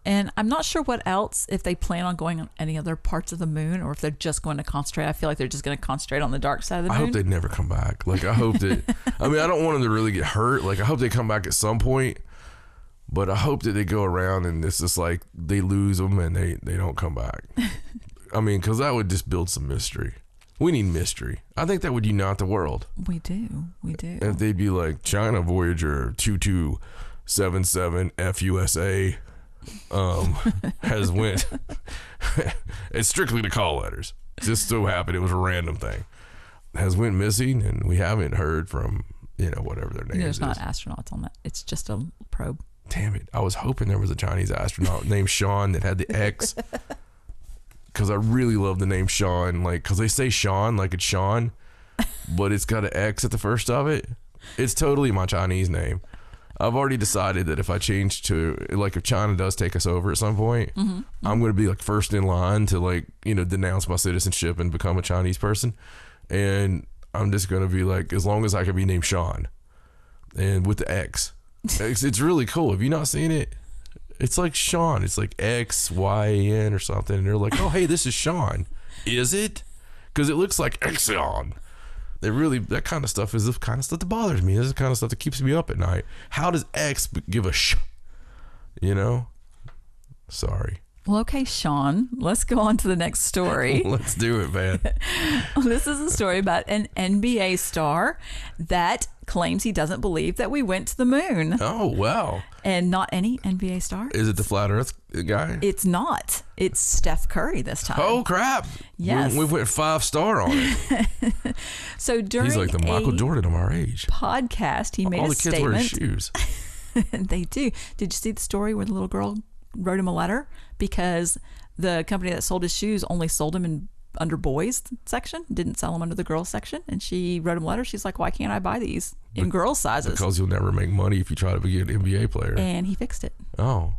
Speaker 2: And I'm not sure what else, if they plan on going on any other parts of the moon or if they're just going to concentrate. I feel like they're just going to concentrate on the dark side of the moon.
Speaker 5: I hope they never come back. Like, I hope that, I mean, I don't want them to really get hurt. Like, I hope they come back at some point, but I hope that they go around and it's just like they lose them and they don't come back. I mean, because that would just build some mystery. We need mystery. I think that would unite the world.
Speaker 2: We do.
Speaker 5: If they'd be like, China Voyager 2277 FUSA has went. It's strictly the call letters. Just so happened it was a random thing. Has went missing, and we haven't heard from, whatever their name is.
Speaker 2: There's not astronauts on that. It's just a probe.
Speaker 5: Damn it. I was hoping there was a Chinese astronaut named Sean that had the X. Because I really love the name Sean, because they say Sean like it's Sean, but it's got an X at the first of it. It's totally my Chinese name. I've already decided that if I change to, if China does take us over at some point, I'm going to be first in line to denounce my citizenship and become a Chinese person. And I'm just going to be as long as I can be named Sean and with the X. It's really cool. Have you not seen it? It's like Sean. It's like XYN or something. And they're like, oh, hey, this is Sean. Is it? Because it looks like Exxon. That kind of stuff is the kind of stuff that bothers me. This is the kind of stuff that keeps me up at night. How does X give a sh? Sorry.
Speaker 2: Well, okay, Sean, let's go on to the next story.
Speaker 5: Let's do it, man.
Speaker 2: This is a story about an NBA star that claims he doesn't believe that we went to the moon.
Speaker 5: Oh, wow.
Speaker 2: And not any NBA star.
Speaker 5: Is it the Flat Earth guy?
Speaker 2: It's not. It's Steph Curry this time.
Speaker 5: Oh, crap.
Speaker 2: Yes.
Speaker 5: We went 5-star on it.
Speaker 2: So during
Speaker 5: He's like the Michael Jordan of our age.
Speaker 2: Podcast, he made a statement.
Speaker 5: All the kids wear shoes.
Speaker 2: They do. Did you see the story where the little girl wrote him a letter because the company that sold his shoes only sold him in under boys section, didn't sell them under the girls section, and she wrote him a letter. She's like, why can't I buy these in girls sizes? Because
Speaker 5: you'll never make money if you try to be an NBA player.
Speaker 2: And he fixed it.
Speaker 5: Oh,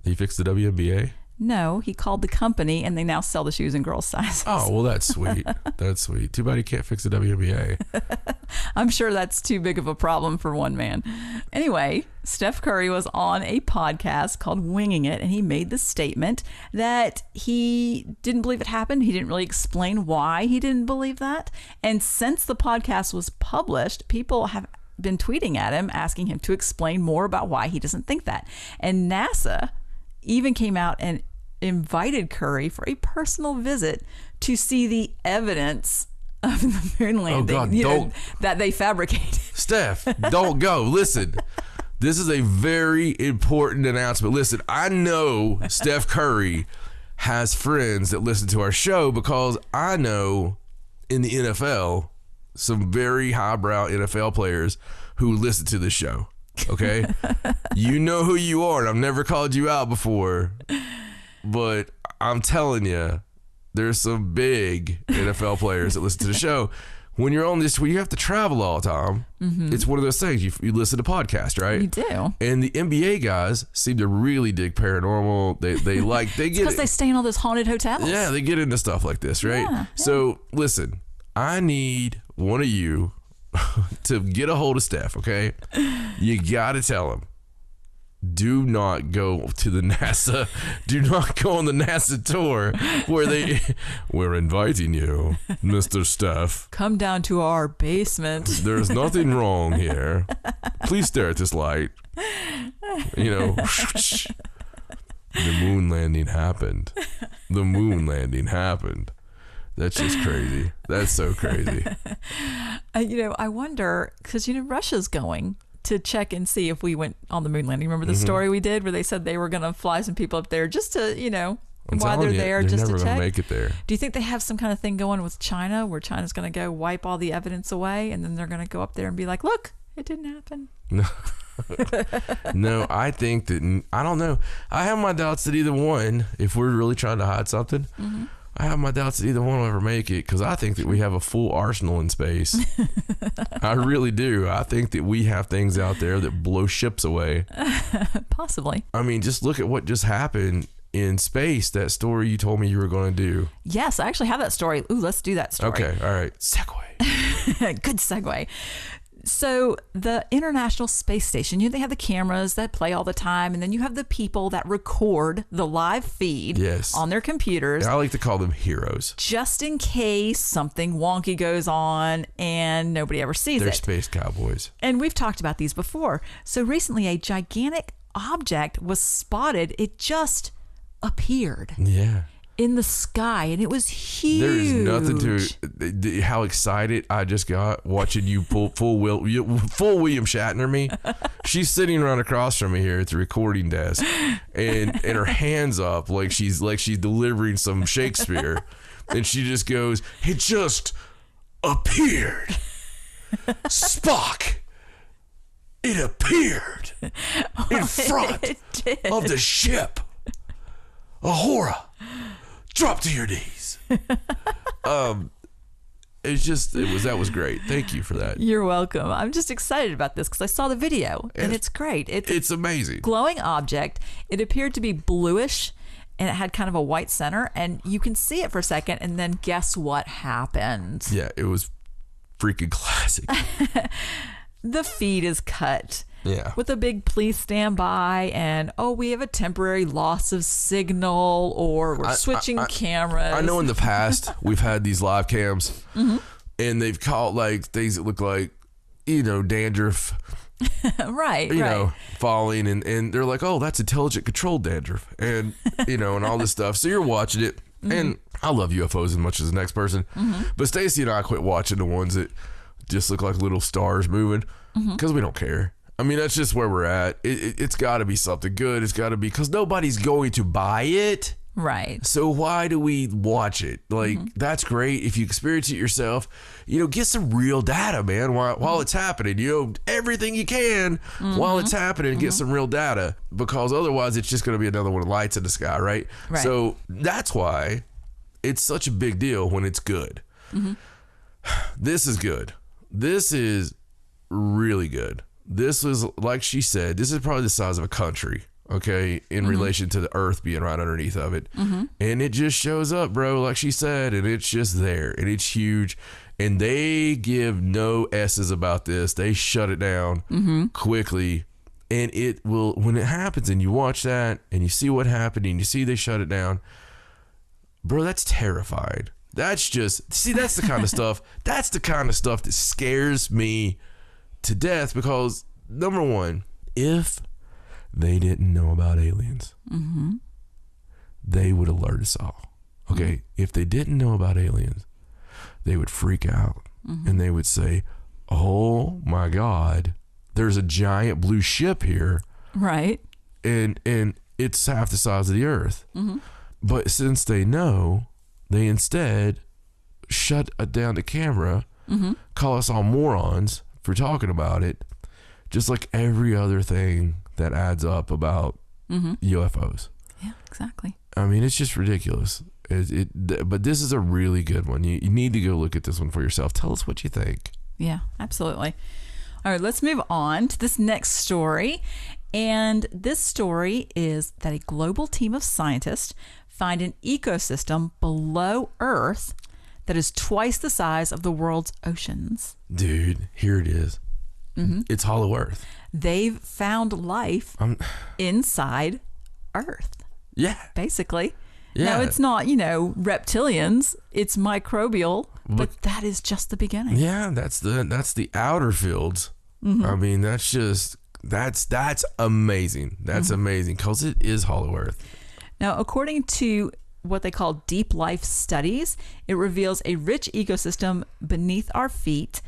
Speaker 5: he fixed the WNBA?
Speaker 2: No, he called the company and they now sell the shoes in girls sizes.
Speaker 5: Oh, well, that's sweet. That's sweet. Too bad he can't fix the WNBA.
Speaker 2: I'm sure that's too big of a problem for one man. Anyway, Steph Curry was on a podcast called Winging It, and he made the statement that he didn't believe it happened. He didn't really explain why he didn't believe that. And since the podcast was published, people have been tweeting at him, asking him to explain more about why he doesn't think that. And NASA even came out and invited Curry for a personal visit to see the evidence of the moon landing that they fabricated.
Speaker 5: Steph, don't go. Listen, this is a very important announcement. Listen, I know Steph Curry has friends that listen to our show because I know in the NFL some very highbrow NFL players who listen to this show. Okay? You know who you are, and I've never called you out before. But I'm telling you, there's some big NFL players that listen to the show. When you're on this, when you have to travel all the time, it's one of those things. You listen to podcasts, right?
Speaker 2: You do.
Speaker 5: And the NBA guys seem to really dig paranormal. They get
Speaker 2: because they stay in all those haunted hotels.
Speaker 5: Yeah, they get into stuff like this, right?
Speaker 2: Yeah.
Speaker 5: So listen, I need one of you to get a hold of Steph. Okay, you got to tell him. Do not go to the NASA. Do not go on the NASA tour where we're inviting you, Mr. Steph.
Speaker 2: Come down to our basement.
Speaker 5: There's nothing wrong here. Please stare at this light. The moon landing happened. The moon landing happened. That's just crazy. That's so crazy.
Speaker 2: I wonder, because, Russia's going to check and see if we went on the moon landing. Remember the story we did where they said they were going to fly some people up there just to, while they're there, just to check?
Speaker 5: They're never going to make it there.
Speaker 2: Do you think they have some kind of thing going with China where China's going to go wipe all the evidence away and then they're going to go up there and be like, look, it didn't happen?
Speaker 5: No. No, I think that, I don't know. I have my doubts that either one, if we're really trying to hide something, I have my doubts that either one will ever make it because I think that we have a full arsenal in space. I really do. I think that we have things out there that blow ships away.
Speaker 2: Possibly.
Speaker 5: I mean, just look at what just happened in space, that story you told me you were going to do.
Speaker 2: Yes, I actually have that story. Ooh, let's do that story.
Speaker 5: Okay, all right. Segue.
Speaker 2: Good segue. So the International Space Station, they have the cameras that play all the time, and then you have the people that record the live feed on their computers.
Speaker 5: I like to call them heroes.
Speaker 2: Just in case something wonky goes on and nobody ever sees it.
Speaker 5: They're space cowboys.
Speaker 2: And we've talked about these before. So recently a gigantic object was spotted. It just appeared.
Speaker 5: Yeah.
Speaker 2: In the sky, and it was huge.
Speaker 5: There's nothing to how excited I just got watching you pull full William Shatner me. She's sitting right across from me here at the recording desk, and her hands up like she's delivering some Shakespeare, and she just goes, "It just appeared, Spock. It appeared in front of the ship. Ahura. Drop to your knees." That was great. Thank you for that.
Speaker 2: You're welcome. I'm just excited about this because I saw the video and it's great.
Speaker 5: It's amazing.
Speaker 2: Glowing object. It appeared to be bluish and it had kind of a white center, and you can see it for a second, and then guess what happened?
Speaker 5: Yeah, it was freaking classic.
Speaker 2: The feed is cut.
Speaker 5: Yeah.
Speaker 2: With a big please stand by, and we have a temporary loss of signal, or we're switching cameras.
Speaker 5: I know in the past we've had these live cams, and they've caught like things that look like, dandruff.
Speaker 2: right.
Speaker 5: Falling, and they're like, oh, that's intelligent controlled dandruff, and and all this stuff. So you're watching it, and I love UFOs as much as the next person, but Stacey and I quit watching the ones that just look like little stars moving because we don't care. I mean, that's just where we're at. It's got to be something good. It's got to be, because nobody's going to buy it.
Speaker 2: Right.
Speaker 5: So why do we watch it? Like, that's great. If you experience it yourself, get some real data, man, while it's happening. Everything you can while it's happening, get some real data, because otherwise it's just going to be another one of lights in the sky, right? So that's why it's such a big deal when it's good. This is good. This is really good. This was, like she said, this is probably the size of a country, okay, in relation to the Earth being right underneath of it. And it just shows up, bro, like she said, and it's just there, and it's huge. And they give no S's about this. They shut it down quickly. And it will, when it happens and you watch that and you see what happened and you see they shut it down, bro, that's terrifying. That's just, that's the kind of stuff, that scares me to death, because number one, if they didn't know about aliens, they would alert us all. Okay, if they didn't know about aliens, they would freak out and they would say, oh my God, there's a giant blue ship here,
Speaker 2: right?
Speaker 5: And it's half the size of the Earth. But since they know, they instead shut down the camera, call us all morons for talking about it, just like every other thing that adds up about UFOs.
Speaker 2: Yeah, exactly.
Speaker 5: I mean, it's just ridiculous. But this is a really good one. You need to go look at this one for yourself. Tell us what you think.
Speaker 2: Yeah, absolutely. All right, let's move on to this next story. And this story is that a global team of scientists find an ecosystem below Earth that is twice the size of the world's oceans.
Speaker 5: Dude, here it is. It's Hollow Earth.
Speaker 2: They've found life inside Earth.
Speaker 5: Yeah.
Speaker 2: Basically.
Speaker 5: Yeah.
Speaker 2: Now, it's not, reptilians. It's microbial, but that is just the beginning.
Speaker 5: Yeah, that's the outer fields. I mean, that's amazing. That's amazing, because it is Hollow Earth.
Speaker 2: Now, according to what they call deep life studies, it reveals a rich ecosystem beneath our feet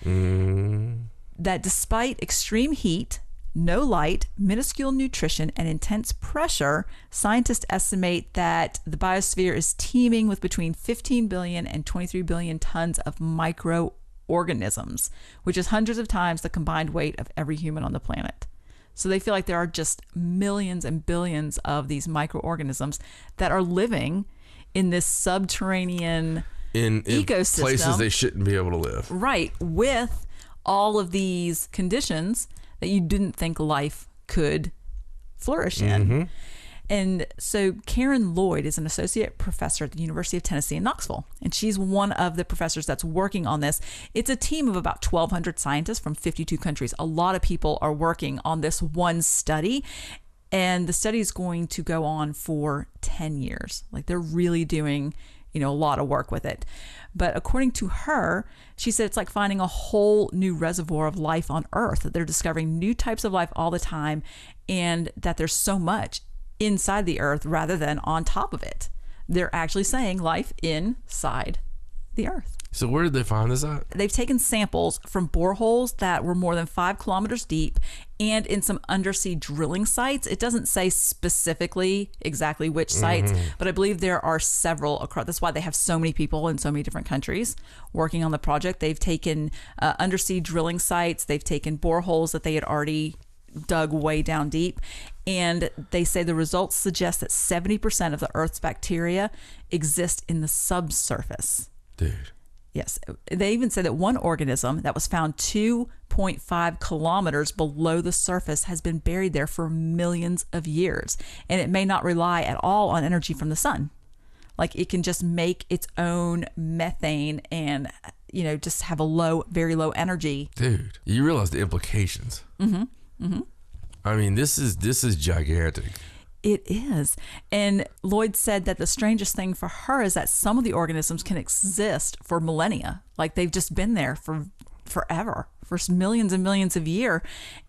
Speaker 2: that, despite extreme heat, no light, minuscule nutrition, and intense pressure, scientists estimate that the biosphere is teeming with between 15 billion and 23 billion tons of microorganisms, which is hundreds of times the combined weight of every human on the planet. So they feel like there are just millions and billions of these microorganisms that are living in this subterranean
Speaker 5: in
Speaker 2: ecosystem.
Speaker 5: Places they shouldn't be able to live.
Speaker 2: Right, with all of these conditions that you didn't think life could flourish in. And so Karen Lloyd is an associate professor at the University of Tennessee in Knoxville, and she's one of the professors that's working on this. It's a team of about 1,200 scientists from 52 countries. A lot of people are working on this one study, and the study is going to go on for 10 years. Like, they're really doing, a lot of work with it. But according to her, she said it's like finding a whole new reservoir of life on Earth, that they're discovering new types of life all the time, and that there's so much inside the Earth rather than on top of it. They're actually saying life inside the Earth.
Speaker 5: So where did they find this at?
Speaker 2: They've taken samples from boreholes that were more than 5 kilometers deep and in some undersea drilling sites. It doesn't say specifically exactly which sites, but I believe there are several across. That's why they have so many people in so many different countries working on the project. They've taken undersea drilling sites. They've taken boreholes that they had already dug way down deep, and they say the results suggest that 70% of the Earth's bacteria exist in the subsurface.
Speaker 5: Dude.
Speaker 2: Yes. They even said that one organism that was found 2.5 kilometers below the surface has been buried there for millions of years, and it may not rely at all on energy from the sun. Like, it can just make its own methane and, just have a very low energy.
Speaker 5: Dude, you realize the implications. I mean, this is gigantic.
Speaker 2: It is. And Lloyd said that the strangest thing for her is that some of the organisms can exist for millennia. Like, they've just been there for forever, for millions and millions of years.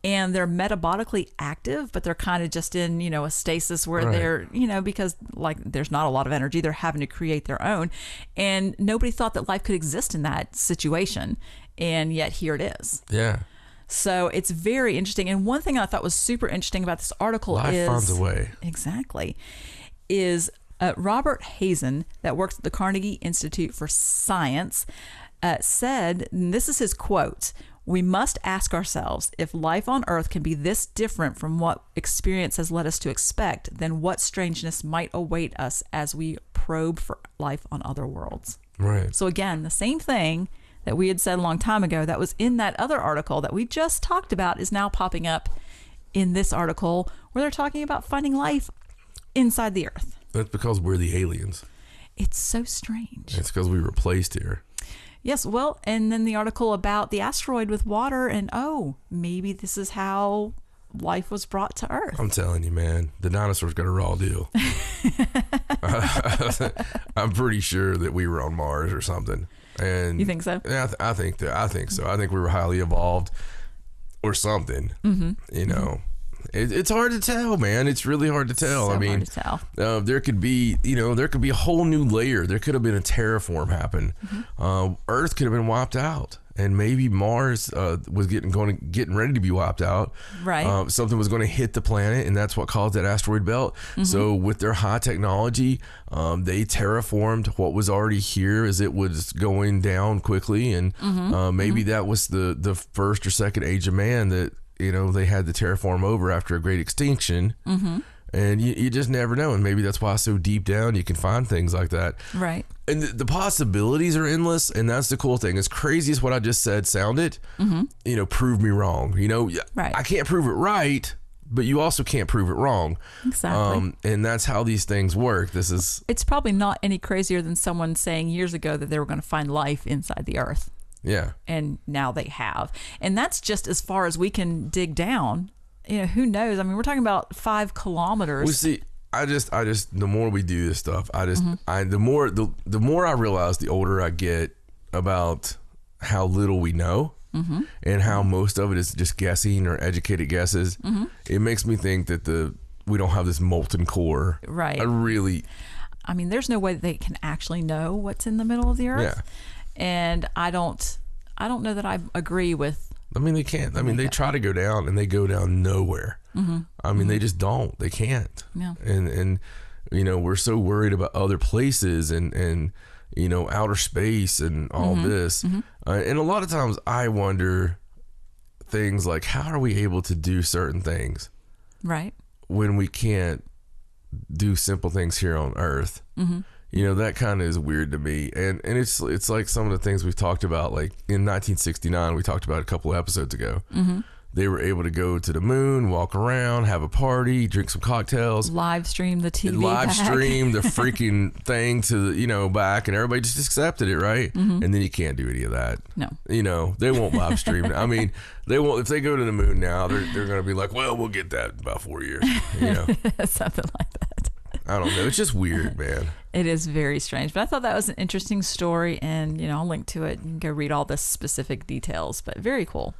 Speaker 2: And they're metabolically active, but they're kind of just in, a stasis where they're, because there's not a lot of energy. They're having to create their own. And nobody thought that life could exist in that situation. And yet here it is.
Speaker 5: Yeah.
Speaker 2: So it's very interesting. And one thing I thought was super interesting about this article
Speaker 5: Life finds a way.
Speaker 2: Exactly. Is Robert Hazen, that works at the Carnegie Institute for Science, said, and this is his quote, "We must ask ourselves, if life on Earth can be this different from what experience has led us to expect, then what strangeness might await us as we probe for life on other worlds?"
Speaker 5: Right.
Speaker 2: So again, the same thing that we had said a long time ago that was in that other article that we just talked about is now popping up in this article, where they're talking about finding life inside the Earth.
Speaker 5: That's because we're the aliens.
Speaker 2: It's so strange.
Speaker 5: It's because we were placed here.
Speaker 2: Yes, well, and then the article about the asteroid with water, and maybe this is how life was brought to Earth.
Speaker 5: I'm telling you, man, the dinosaurs got a raw deal. I'm pretty sure that we were on Mars or something. And
Speaker 2: you think so?
Speaker 5: Yeah, I think so. I think we were highly evolved or something. It's hard to tell, man. It's really hard to tell.
Speaker 2: So
Speaker 5: I mean,
Speaker 2: hard to tell.
Speaker 5: There could be a whole new layer. There could have been a terraform happen. Earth could have been wiped out, and maybe Mars was getting ready to be wiped out.
Speaker 2: Right.
Speaker 5: Something was going to hit the planet, and that's what caused that asteroid belt. So with their high technology, they terraformed what was already here as it was going down quickly, and maybe that was the first or second age of man that they had to terraform over after a great extinction. And you just never know. And maybe that's why so deep down you can find things like that.
Speaker 2: Right.
Speaker 5: And the possibilities are endless. And that's the cool thing. As crazy as what I just said sounded, prove me wrong.
Speaker 2: Right.
Speaker 5: I can't prove it right, but you also can't prove it wrong.
Speaker 2: Exactly.
Speaker 5: And that's how these things work.
Speaker 2: It's probably not any crazier than someone saying years ago that they were going to find life inside the Earth.
Speaker 5: Yeah.
Speaker 2: And now they have. And that's just as far as we can dig down. Who knows? I mean, we're talking about 5 kilometers.
Speaker 5: Well, see, I just the more we do this stuff, the more I realize, the older I get, about how little we know, and how most of it is just guessing or educated guesses. It makes me think that we don't have this molten core.
Speaker 2: Right.
Speaker 5: I
Speaker 2: mean, there's no way that they can actually know what's in the middle of the Earth.
Speaker 5: Yeah.
Speaker 2: And I don't know that I agree with.
Speaker 5: I mean, they can't. I mean, they try to go down and they go down nowhere. I mean, they just don't. They can't.
Speaker 2: Yeah.
Speaker 5: And we're so worried about other places and outer space and all this. And a lot of times I wonder things like, how are we able to do certain things?
Speaker 2: Right.
Speaker 5: When we can't do simple things here on Earth. That kind of is weird to me. And it's like some of the things we've talked about, like in 1969, we talked about a couple of episodes ago. they were able to go to the moon, walk around, have a party, drink some cocktails,
Speaker 2: live stream the TV,
Speaker 5: live stream the freaking thing to the, back, and everybody just accepted it, right? And then you can't do any of that.
Speaker 2: No.
Speaker 5: They won't live stream. I mean, they won't. If they go to the moon now, they're going to be like, well, we'll get that in about 4 years.
Speaker 2: Something like that.
Speaker 5: I don't know. It's just weird, man.
Speaker 2: It is very strange. But I thought that was an interesting story, and I'll link to it. You can go read all the specific details, but very cool.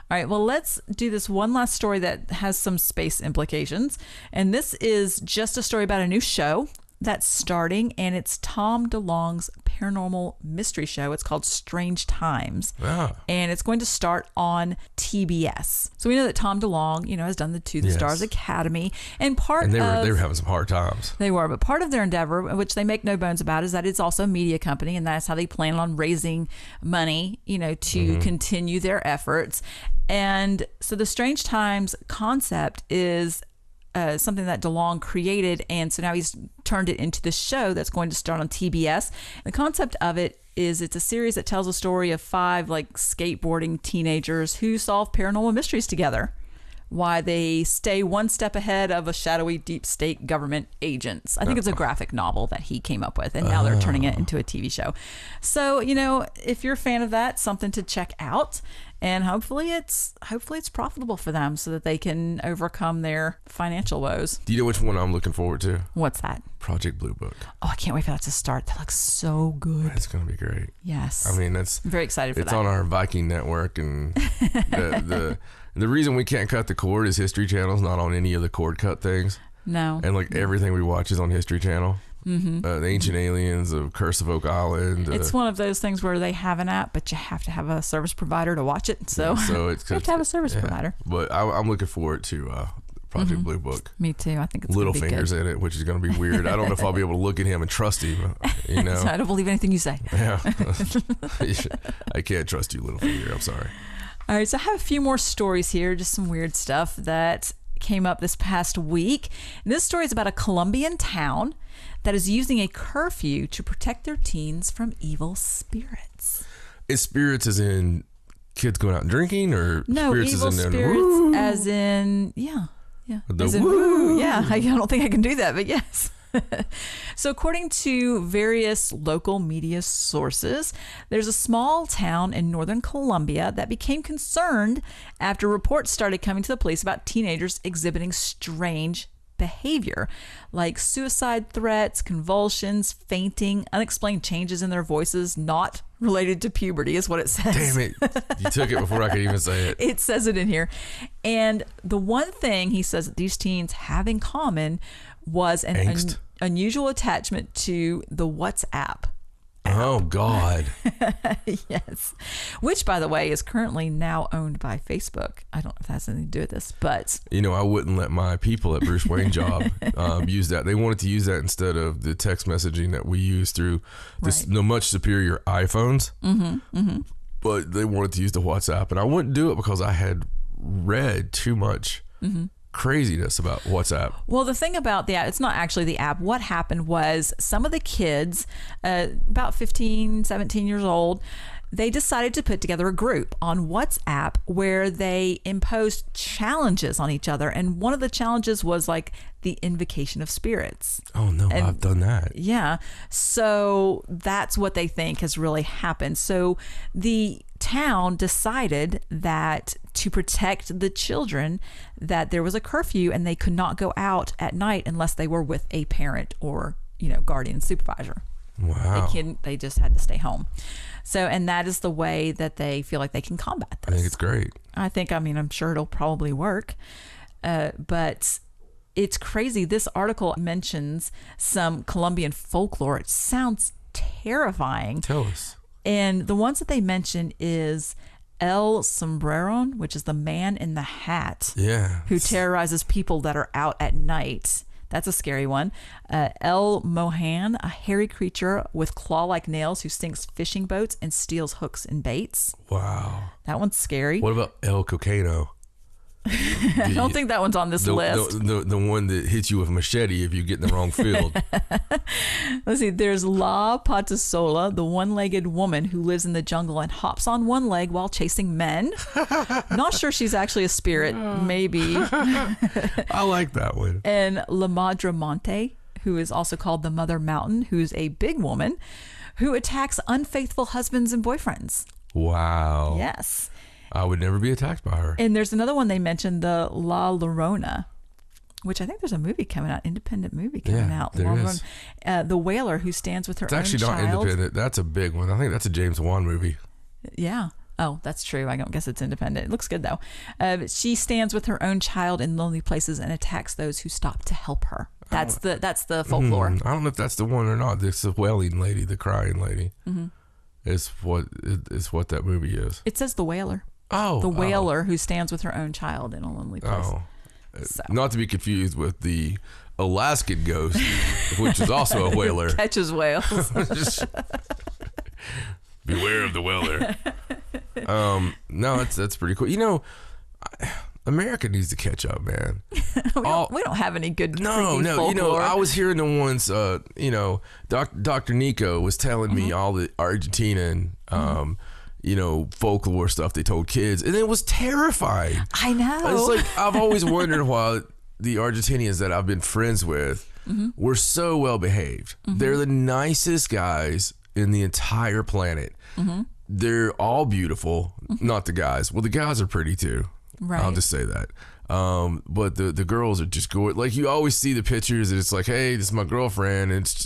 Speaker 2: All right, well, let's do this one last story that has some space implications. And this is just a story about a new show that's starting, and it's Tom DeLonge's paranormal mystery show. It's called Strange Times, and it's going to start on TBS. So we know that Tom DeLonge, has done the Stars Academy, and they
Speaker 5: were having some hard times.
Speaker 2: They were, but part of their endeavor, which they make no bones about, is that it's also a media company, and that's how they plan on raising money, to continue their efforts. And so the Strange Times concept is something that DeLonge created, and so now he's turned it into the show that's going to start on TBS. The concept of it is it's a series that tells a story of 5 skateboarding teenagers who solve paranormal mysteries together, why they stay one step ahead of a shadowy deep state government agents. I think it's a graphic novel that he came up with, and now they're turning it into a TV show. So, if you're a fan of that, something to check out. And hopefully it's profitable for them so that they can overcome their financial woes.
Speaker 5: Do you know which one I'm looking forward to?
Speaker 2: What's that?
Speaker 5: Project Blue Book.
Speaker 2: Oh, I can't wait for that to start. That looks so good.
Speaker 5: It's going to be great.
Speaker 2: Yes.
Speaker 5: I mean,
Speaker 2: I'm very excited for that.
Speaker 5: It's on our Viking network, and the reason we can't cut the cord is History Channel's not on any of the cord cut things.
Speaker 2: No.
Speaker 5: And everything we watch is on History Channel. The Ancient Aliens of Curse of Oak Island.
Speaker 2: It's one of those things where they have an app, but you have to have a service provider to watch it. So
Speaker 5: it's
Speaker 2: you have to have a service provider.
Speaker 5: But I'm looking forward to Project Blue Book.
Speaker 2: Me too. I think it's
Speaker 5: Littlefinger's in it, which is going to be weird. I don't know if I'll be able to look at him and trust him.
Speaker 2: So I don't believe anything you say.
Speaker 5: Yeah, I can't trust you, Littlefinger. I'm sorry.
Speaker 2: All right, so I have a few more stories here, just some weird stuff that came up this past week. And this story is about a Colombian town that is using a curfew to protect their teens from evil spirits.
Speaker 5: Is spirits as in kids going out and drinking, or
Speaker 2: no,
Speaker 5: spirits
Speaker 2: evil
Speaker 5: as in
Speaker 2: spirits
Speaker 5: woo?
Speaker 2: As in
Speaker 5: The woo.
Speaker 2: Yeah, I don't think I can do that, but yes. So according to various local media sources, there's a small town in northern Colombia that became concerned after reports started coming to the police about teenagers exhibiting strange behavior, like suicide threats, convulsions, fainting, unexplained changes in their voices not related to puberty is what it says.
Speaker 5: Damn it. You took it before I could even say it.
Speaker 2: It says it in here. And the one thing he says that these teens have in common was an unusual attachment to the WhatsApp app.
Speaker 5: Oh, God.
Speaker 2: Yes. Which, by the way, is currently now owned by Facebook. I don't know if that has anything to do with this, but...
Speaker 5: I wouldn't let my people at Bruce Wayne job use that. They wanted to use that instead of the text messaging that we use through the much superior iPhones. But they wanted to use the WhatsApp, and I wouldn't do it because I had read too much craziness about WhatsApp.
Speaker 2: Well, the thing about the app, it's not actually the app. What happened was some of the kids, about 15, 17 years old, they decided to put together a group on WhatsApp where they imposed challenges on each other. And one of the challenges was the invocation of spirits.
Speaker 5: Oh, no, I've done that.
Speaker 2: Yeah. So that's what they think has really happened. So the town decided that to protect the children, that there was a curfew and they could not go out at night unless they were with a parent or, guardian supervisor.
Speaker 5: Wow.
Speaker 2: They just had to stay home. So, and that is the way that they feel like they can combat this.
Speaker 5: I think it's great.
Speaker 2: I'm sure it'll probably work. But it's crazy. This article mentions some Colombian folklore. It sounds terrifying.
Speaker 5: Tell us.
Speaker 2: And the ones that they mention is El Sombreron, which is the man in the hat.
Speaker 5: Yeah.
Speaker 2: Who terrorizes people that are out at night. That's a scary one. El Mohan, a hairy creature with claw-like nails who sinks fishing boats and steals hooks and baits.
Speaker 5: Wow.
Speaker 2: That one's scary.
Speaker 5: What about El Cocaino?
Speaker 2: I don't think that one's on this list.
Speaker 5: The one that hits you with a machete if you get in the wrong field.
Speaker 2: Let's see. There's La Patasola, the one-legged woman who lives in the jungle and hops on one leg while chasing men. Not sure she's actually a spirit. Maybe.
Speaker 5: I like that one.
Speaker 2: And La Madre Monte, who is also called the Mother Mountain, who's a big woman who attacks unfaithful husbands and boyfriends.
Speaker 5: Wow.
Speaker 2: Yes.
Speaker 5: I would never be attacked by her.
Speaker 2: And there's another one they mentioned, the La Llorona, which I think there's a movie coming out, independent movie coming out.
Speaker 5: There is.
Speaker 2: The whaler who stands with her own child.
Speaker 5: It's actually not independent. That's a big one. I think that's a James Wan movie.
Speaker 2: Yeah. Oh, that's true. I don't guess it's independent. It looks good though. She stands with her own child in lonely places and attacks those who stop to help her. That's the folklore.
Speaker 5: I don't know if that's the one or not. It's the wailing lady, the crying lady. Mm-hmm. It's what that movie is.
Speaker 2: It says the whaler.
Speaker 5: Oh,
Speaker 2: the whaler who stands with her own child in a lonely place.
Speaker 5: Oh, so. Not to be confused with the Alaskan ghost, which is also a whaler.
Speaker 2: Catches whales.
Speaker 5: Beware of the whaler. No, that's pretty cool. You know, America needs to catch up, man.
Speaker 2: we don't have any good
Speaker 5: folklore. You know, I was hearing the ones. Dr. Nico was telling me all the Argentinian. Folklore stuff they told kids, and it was terrifying.
Speaker 2: I know.
Speaker 5: It's like I've always wondered why the Argentinians that I've been friends with were so well behaved. They're the nicest guys in the entire planet. They're all beautiful, not the guys. Well, the guys are pretty too. Right. I'll just say that. But the girls are just gorgeous. Like you always see the pictures, and it's like, hey, this is my girlfriend, and it's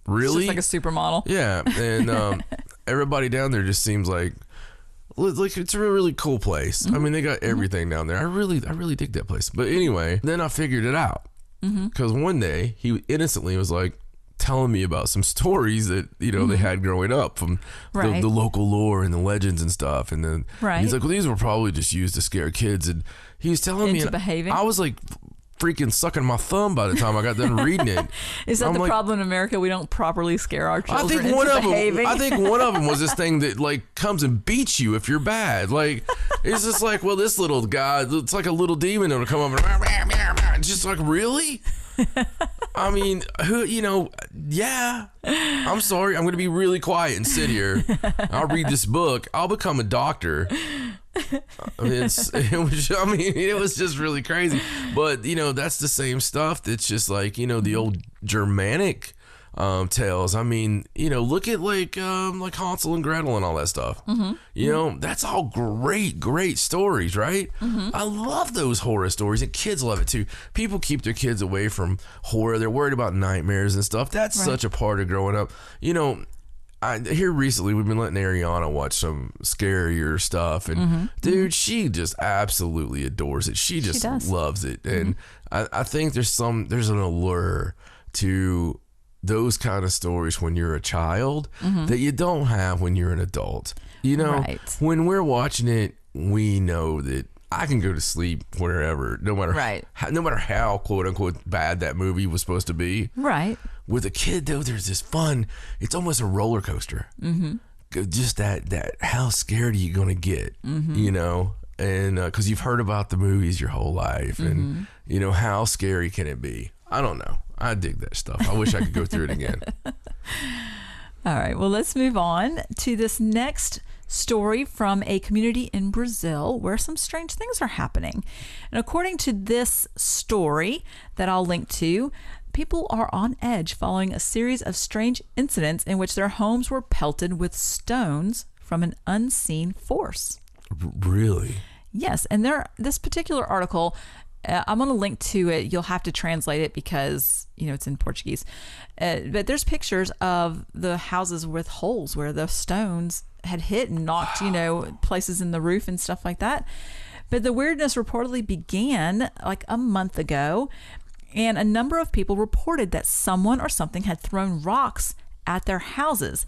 Speaker 5: really
Speaker 2: it's just like a supermodel.
Speaker 5: Yeah, and everybody down there just seems like it's a really cool place. I mean, they got everything down there. I really dig that place. But anyway, then I figured it out because one day he innocently was like telling me about some stories that they had growing up from the local lore and the legends and stuff. And then he's like, well, these were probably just used to scare kids. And he was telling me,
Speaker 2: behaving.
Speaker 5: I was like freaking sucking my thumb by the time I got done reading it.
Speaker 2: Is that the problem in America? We don't properly scare our children into behaving.
Speaker 5: I think one of them was this thing that like comes and beats you if you're bad. Like it's just like, well, this little guy, it's like a little demon that'll come over and just like, really? I mean, yeah. I'm sorry. I'm going to be really quiet and sit here. I'll read this book. I'll become a doctor. It was just really crazy. But, that's the same stuff that's just like, the old Germanic tales. I mean, look at like Hansel and Gretel and all that stuff. That's all great stories, right? I love those horror stories, and kids love it too. People keep their kids away from horror. They're worried about nightmares and stuff. That's such a part of growing up. Here recently we've been letting Ariana watch some scarier stuff, and dude, she just absolutely adores it. She just loves it, and I think there's an allure to those kind of stories when you're a child that you don't have when you're an adult. When we're watching it, we know that I can go to sleep wherever, no matter how quote unquote bad that movie was supposed to be.
Speaker 2: Right.
Speaker 5: With a kid though, there's this fun. It's almost a roller coaster. Just that how scared are you gonna get? And because you've heard about the movies your whole life, and how scary can it be? I don't know. I dig that stuff. I wish I could go through it again.
Speaker 2: All right. Well, let's move on to this next story from a community in Brazil where some strange things are happening. And according to this story that I'll link to, people are on edge following a series of strange incidents in which their homes were pelted with stones from an unseen force.
Speaker 5: Really?
Speaker 2: Yes. And this particular article, I'm going to link to it. You'll have to translate it because, it's in Portuguese. But there's pictures of the houses with holes where the stones had hit and knocked, places in the roof and stuff like that. But the weirdness reportedly began like a month ago, and a number of people reported that someone or something had thrown rocks at their houses.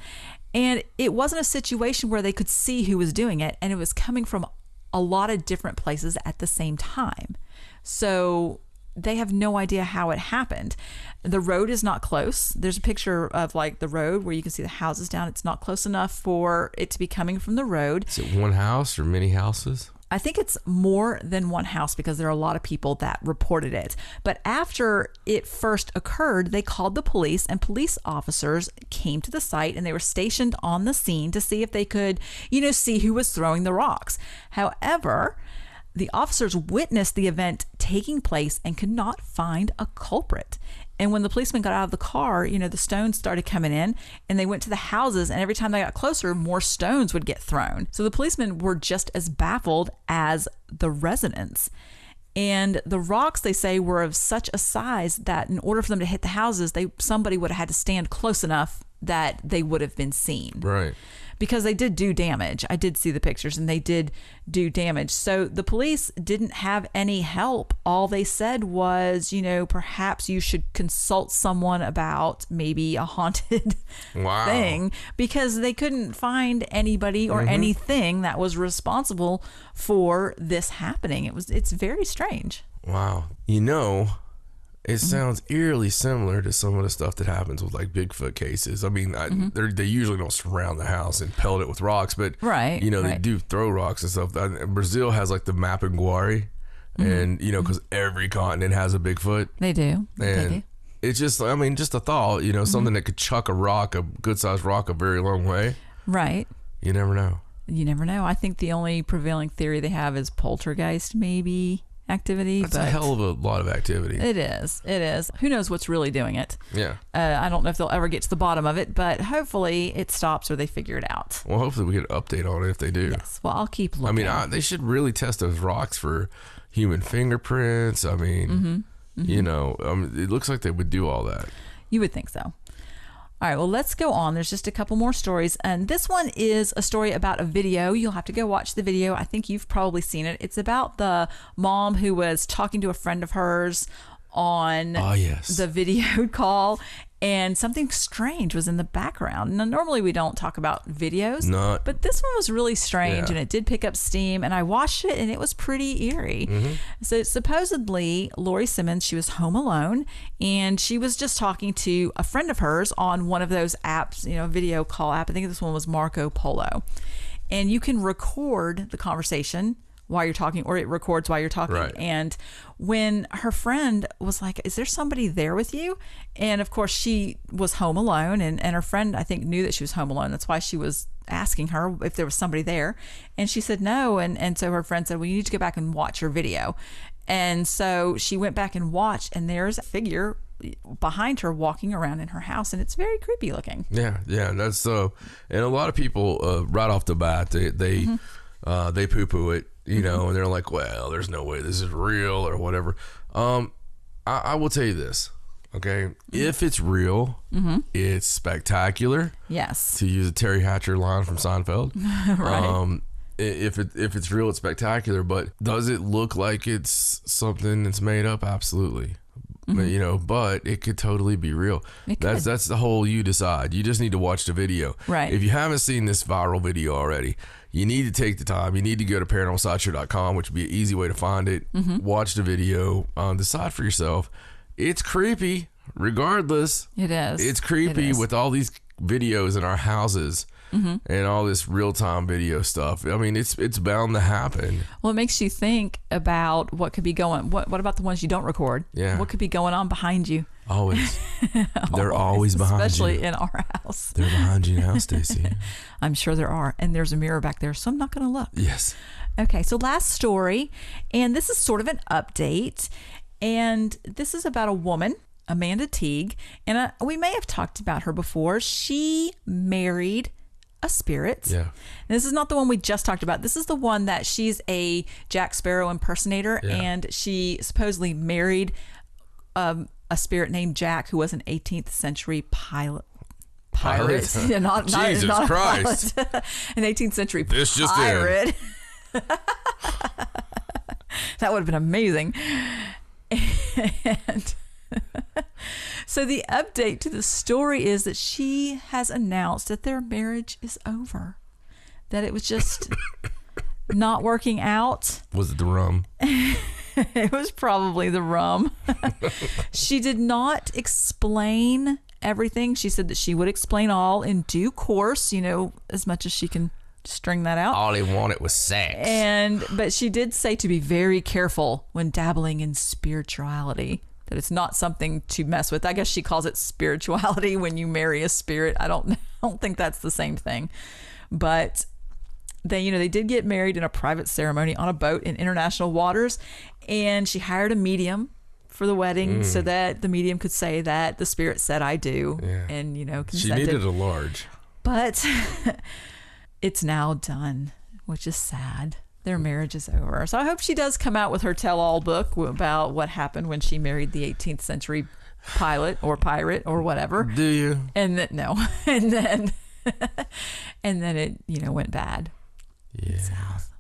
Speaker 2: And it wasn't a situation where they could see who was doing it, and it was coming from a lot of different places at the same time. So they have no idea how it happened. The road is not close. There's a picture of like the road where you can see the houses down. It's not close enough for it to be coming from the road.
Speaker 5: Is it one house or many houses?
Speaker 2: I think it's more than one house because there are a lot of people that reported it. But after it first occurred, they called the police, and police officers came to the site, and they were stationed on the scene to see if they could, see who was throwing the rocks. However, the officers witnessed the event taking place and could not find a culprit. And when the policemen got out of the car, the stones started coming in, and they went to the houses, and every time they got closer, more stones would get thrown. So the policemen were just as baffled as the residents. And the rocks, they say, were of such a size that in order for them to hit the houses, somebody would have had to stand close enough that they would have been seen.
Speaker 5: Right.
Speaker 2: Because they did do damage. I did see the pictures, and they did do damage. So the police didn't have any help. All they said was, perhaps you should consult someone about maybe a haunted thing, because they couldn't find anybody or anything that was responsible for this happening. It's very strange.
Speaker 5: Wow. It sounds eerily similar to some of the stuff that happens with like Bigfoot cases. I mean, they usually don't surround the house and pelt it with rocks, but they do throw rocks and stuff. Brazil has like the Mapinguari, and because every continent has a Bigfoot.
Speaker 2: They do.
Speaker 5: And it's just, just a thought, something that could chuck a good sized rock a very long way.
Speaker 2: Right.
Speaker 5: You never know.
Speaker 2: You never know. I think the only prevailing theory they have is poltergeist, maybe. Activity.
Speaker 5: That's a hell of a lot of activity.
Speaker 2: It is. Who knows what's really doing it?
Speaker 5: Yeah.
Speaker 2: I don't know if they'll ever get to the bottom of it, but hopefully it stops or they figure it out.
Speaker 5: Well, hopefully we get an update on it if they do.
Speaker 2: Yes. Well, I'll keep looking.
Speaker 5: They should really test those rocks for human fingerprints. It looks like they would do all that.
Speaker 2: You would think so. All right, well, let's go on. There's just a couple more stories. And this one is a story about a video. You'll have to go watch the video. I think you've probably seen it. It's about the mom who was talking to a friend of hers on the video call, and something strange was in the background. Now, normally we don't talk about videos, but this one was really strange, and it did pick up steam, and I watched it, and it was pretty eerie. So supposedly, Lori Simmons, she was home alone, and she was just talking to a friend of hers on one of those apps, video call app. I think this one was Marco Polo. And you can record the conversation while you're talking, or it records while you're talking.
Speaker 5: Right.
Speaker 2: And when her friend was like, is there somebody there with you? And of course she was home alone, and her friend, I think, knew that she was home alone. That's why she was asking her if there was somebody there. And she said no. And so her friend said, well, you need to go back and watch your video. And so she went back and watched, and there's a figure behind her walking around in her house, and it's very creepy looking.
Speaker 5: Yeah. That's so. And a lot of people right off the bat, they poo-poo it. And they're like, well, there's no way this is real or whatever. I will tell you this, okay? If it's real, it's spectacular.
Speaker 2: Yes.
Speaker 5: To use a Terry Hatcher line from Seinfeld.
Speaker 2: Right.
Speaker 5: If it's real, it's spectacular. But does it look like it's something that's made up? Absolutely. But it could totally be real. That's the whole, you decide. You just need to watch the video.
Speaker 2: Right.
Speaker 5: If you haven't seen this viral video already, you need to take the time. You need to go to paranormalsideshow.com, which would be an easy way to find it. Watch the video, decide for yourself. It's creepy, regardless.
Speaker 2: It is.
Speaker 5: It's creepy with all these videos in our houses. And all this real-time video stuff. It's bound to happen.
Speaker 2: Well, it makes you think about what could be going. What about the ones you don't record?
Speaker 5: Yeah.
Speaker 2: What could be going on behind you?
Speaker 5: Always. They're always behind
Speaker 2: especially
Speaker 5: you.
Speaker 2: in our house.
Speaker 5: They're behind you now, Stacey.
Speaker 2: I'm sure there are. And there's a mirror back there, so I'm not going to look.
Speaker 5: Yes.
Speaker 2: Okay, so last story. And this is sort of an update. And this is about a woman, Amanda Teague. And we may have talked about her before. She married a spirit.
Speaker 5: Yeah.
Speaker 2: And this is not the one we just talked about. This is the one that she's a Jack Sparrow impersonator, and she supposedly married a spirit named Jack, who was an 18th century pirate. Yeah, not
Speaker 5: Jesus
Speaker 2: not
Speaker 5: Christ.
Speaker 2: An 18th century
Speaker 5: this
Speaker 2: pirate. That would have been amazing. And so the update to the story is that she has announced that their marriage is over, that it was just not working out.
Speaker 5: Was it the rum?
Speaker 2: It was probably the rum. She did not explain everything. She said that she would explain all in due course, as much as she can string that out.
Speaker 5: All he wanted was sex.
Speaker 2: But she did say to be very careful when dabbling in spirituality, that it's not something to mess with. I guess she calls it spirituality when you marry a spirit. I don't think that's the same thing. But they did get married in a private ceremony on a boat in international waters, and she hired a medium for the wedding so that the medium could say that the spirit said I do, and consented.
Speaker 5: She needed a large.
Speaker 2: But it's now done, which is sad. Their marriage is over. So I hope she does come out with her tell-all book about what happened when she married the 18th century pilot or pirate or whatever.
Speaker 5: Do you?
Speaker 2: And then and then it went bad.
Speaker 5: Yeah.
Speaker 2: South.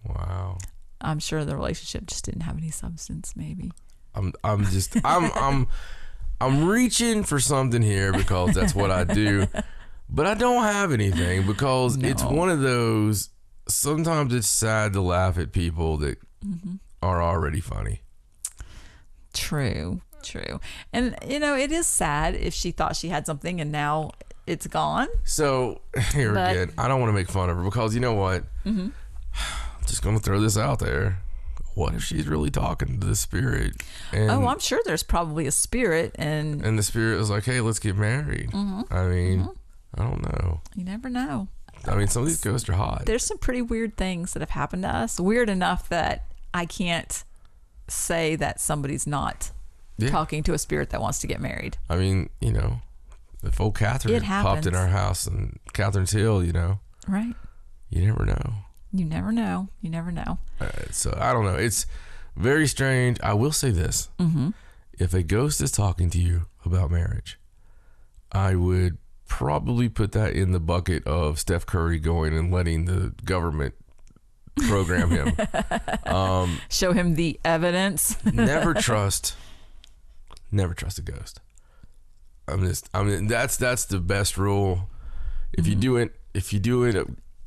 Speaker 5: Wow.
Speaker 2: I'm sure the relationship just didn't have any substance. Maybe.
Speaker 5: I'm reaching for something here because that's what I do, but I don't have anything because it's one of those. Sometimes it's sad to laugh at people that are already funny.
Speaker 2: True. And, it is sad if she thought she had something and now it's gone.
Speaker 5: So, again, I don't want to make fun of her because you know what? I'm just going to throw this out there. What if she's really talking to the spirit? And,
Speaker 2: I'm sure there's probably a spirit. And
Speaker 5: the spirit was like, hey, let's get married. I mean, I don't know.
Speaker 2: You never know.
Speaker 5: I mean, some of these ghosts are hot.
Speaker 2: There's some pretty weird things that have happened to us. Weird enough that I can't say that somebody's not talking to a spirit that wants to get married.
Speaker 5: I mean, if old Catherine popped in our house and Catherine's Hill,
Speaker 2: Right.
Speaker 5: You never know.
Speaker 2: You never know.
Speaker 5: So I don't know. It's very strange. I will say this. If a ghost is talking to you about marriage, I would probably put that in the bucket of Steph Curry going and letting the government program him.
Speaker 2: Show him the evidence.
Speaker 5: Never trust a ghost. That's the best rule. If you do it,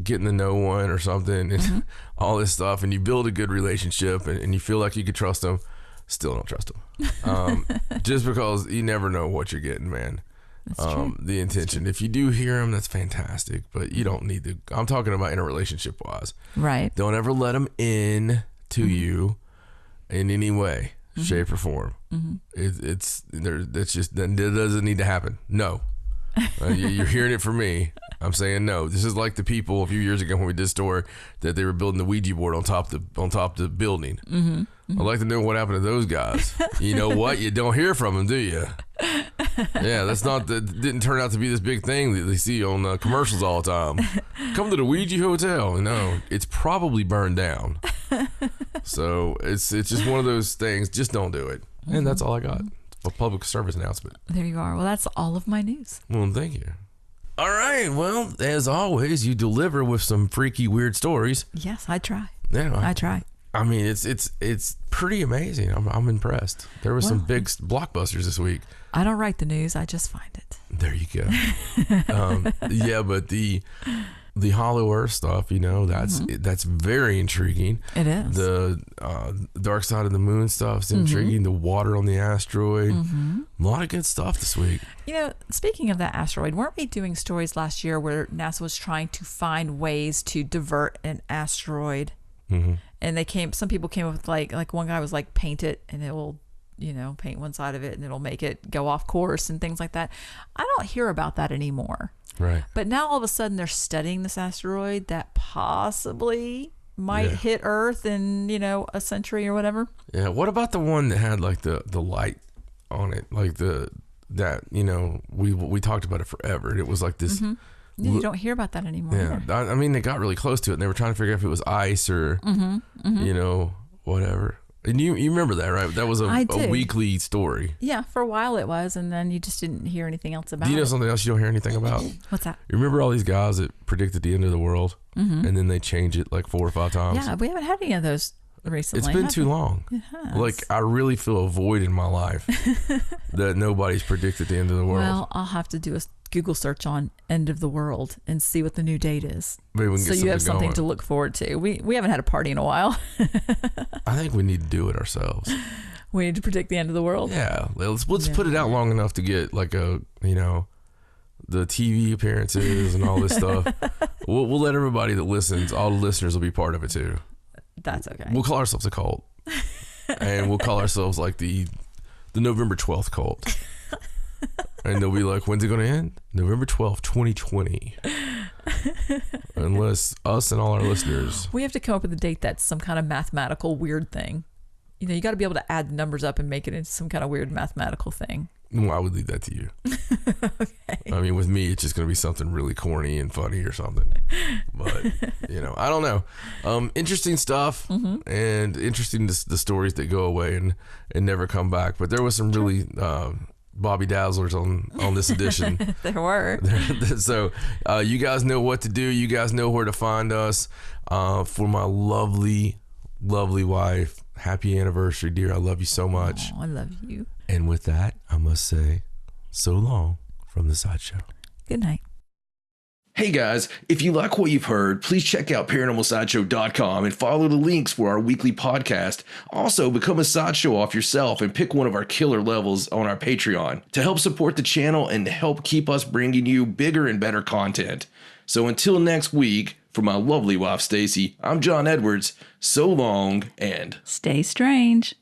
Speaker 5: getting to know one or something and all this stuff, and you build a good relationship and you feel like you could trust them, still don't trust them. Just because you never know what you're getting, man.
Speaker 2: That's true.
Speaker 5: The intention. If you do hear them, that's fantastic, but you don't need to. I'm talking about in a relationship wise.
Speaker 2: Right.
Speaker 5: Don't ever let them in to you in any way, shape, or form. That's just that doesn't need to happen. No. You're hearing it from me. I'm saying no. This is like the people a few years ago when we did a story that they were building the Ouija board on top of the building. I'd like to know what happened to those guys. You know what? You don't hear from them, do you? Yeah, that didn't turn out to be this big thing that they see on commercials all the time. Come to the Ouija Hotel. No, it's probably burned down. So it's just one of those things. Just don't do it. And that's all I got. A public service announcement.
Speaker 2: There you are. Well, that's all of my news.
Speaker 5: Well, thank you. All right. Well, as always, you deliver with some freaky, weird stories.
Speaker 2: Yes, I try.
Speaker 5: Yeah,
Speaker 2: I try.
Speaker 5: I mean, it's pretty amazing. I'm impressed. There were some big blockbusters this week.
Speaker 2: I don't write the news. I just find it.
Speaker 5: There you go. Yeah, but the Hollow Earth stuff, that's very intriguing.
Speaker 2: It is.
Speaker 5: The Dark Side of the Moon stuff's intriguing. The water on the asteroid. A lot of good stuff this week.
Speaker 2: Speaking of that asteroid, weren't we doing stories last year where NASA was trying to find ways to divert an asteroid? And some people came up with like one guy was like, paint it and it will, paint one side of it and it'll make it go off course and things like that. I don't hear about that anymore.
Speaker 5: Right.
Speaker 2: But now all of a sudden they're studying this asteroid that possibly might hit Earth in, a century or whatever. Yeah.
Speaker 5: What about the one that had like the light on it? Like we talked about it forever. And it was like this.
Speaker 2: You don't hear about that anymore.
Speaker 5: Yeah. I mean, they got really close to it and they were trying to figure out if it was ice or, whatever. And you remember that, right? That was a weekly story.
Speaker 2: Yeah, for a while it was, and then you just didn't hear anything else about it.
Speaker 5: Do you know something else you don't hear anything about?
Speaker 2: What's that?
Speaker 5: You remember all these guys that predicted the end of the world, and then they change it like 4 or 5 times?
Speaker 2: Yeah, we haven't had any of those recently.
Speaker 5: It's been too long.
Speaker 2: It has.
Speaker 5: Like, I really feel a void in my life that nobody's predicted the end of the world.
Speaker 2: Well, I'll have to do a Google search on end of the world and see what the new date is.
Speaker 5: Maybe we can
Speaker 2: so you have something to look forward to. We haven't had a party in a while.
Speaker 5: I think we need to do it ourselves.
Speaker 2: We need to predict the end of the world.
Speaker 5: Yeah, let's put it out long enough to get like a the TV appearances and all this stuff. We'll let everybody that listens, all the listeners will be part of it too.
Speaker 2: That's okay.
Speaker 5: We'll call ourselves a cult. And we'll call ourselves like the November 12th cult. And they'll be like, when's it going to end? November 12th, 2020. Unless us and all our listeners.
Speaker 2: We have to come up with a date that's some kind of mathematical weird thing. You know, you got to be able to add the numbers up and make it into some kind of weird mathematical thing.
Speaker 5: Well, I would leave that to you. Okay. I mean, with me, it's just going to be something really corny and funny or something. But, you know, I don't know. Interesting stuff, and interesting the stories that go away and never come back. But there was some really Bobby Dazzlers on this edition.
Speaker 2: There were.
Speaker 5: So you guys know what to do. You guys know where to find us. For my lovely, lovely wife, happy anniversary, dear. I love you so much.
Speaker 2: Oh, I love you.
Speaker 5: And with that, I must say, so long from the Sideshow.
Speaker 2: Good night.
Speaker 3: Hey guys, if you like what you've heard, please check out ParanormalSideshow.com and follow the links for our weekly podcast. Also, become a Sideshow off yourself and pick one of our killer levels on our Patreon to help support the channel and to help keep us bringing you bigger and better content. So until next week, for my lovely wife Stacey, I'm John Edwards. So long and
Speaker 2: stay strange.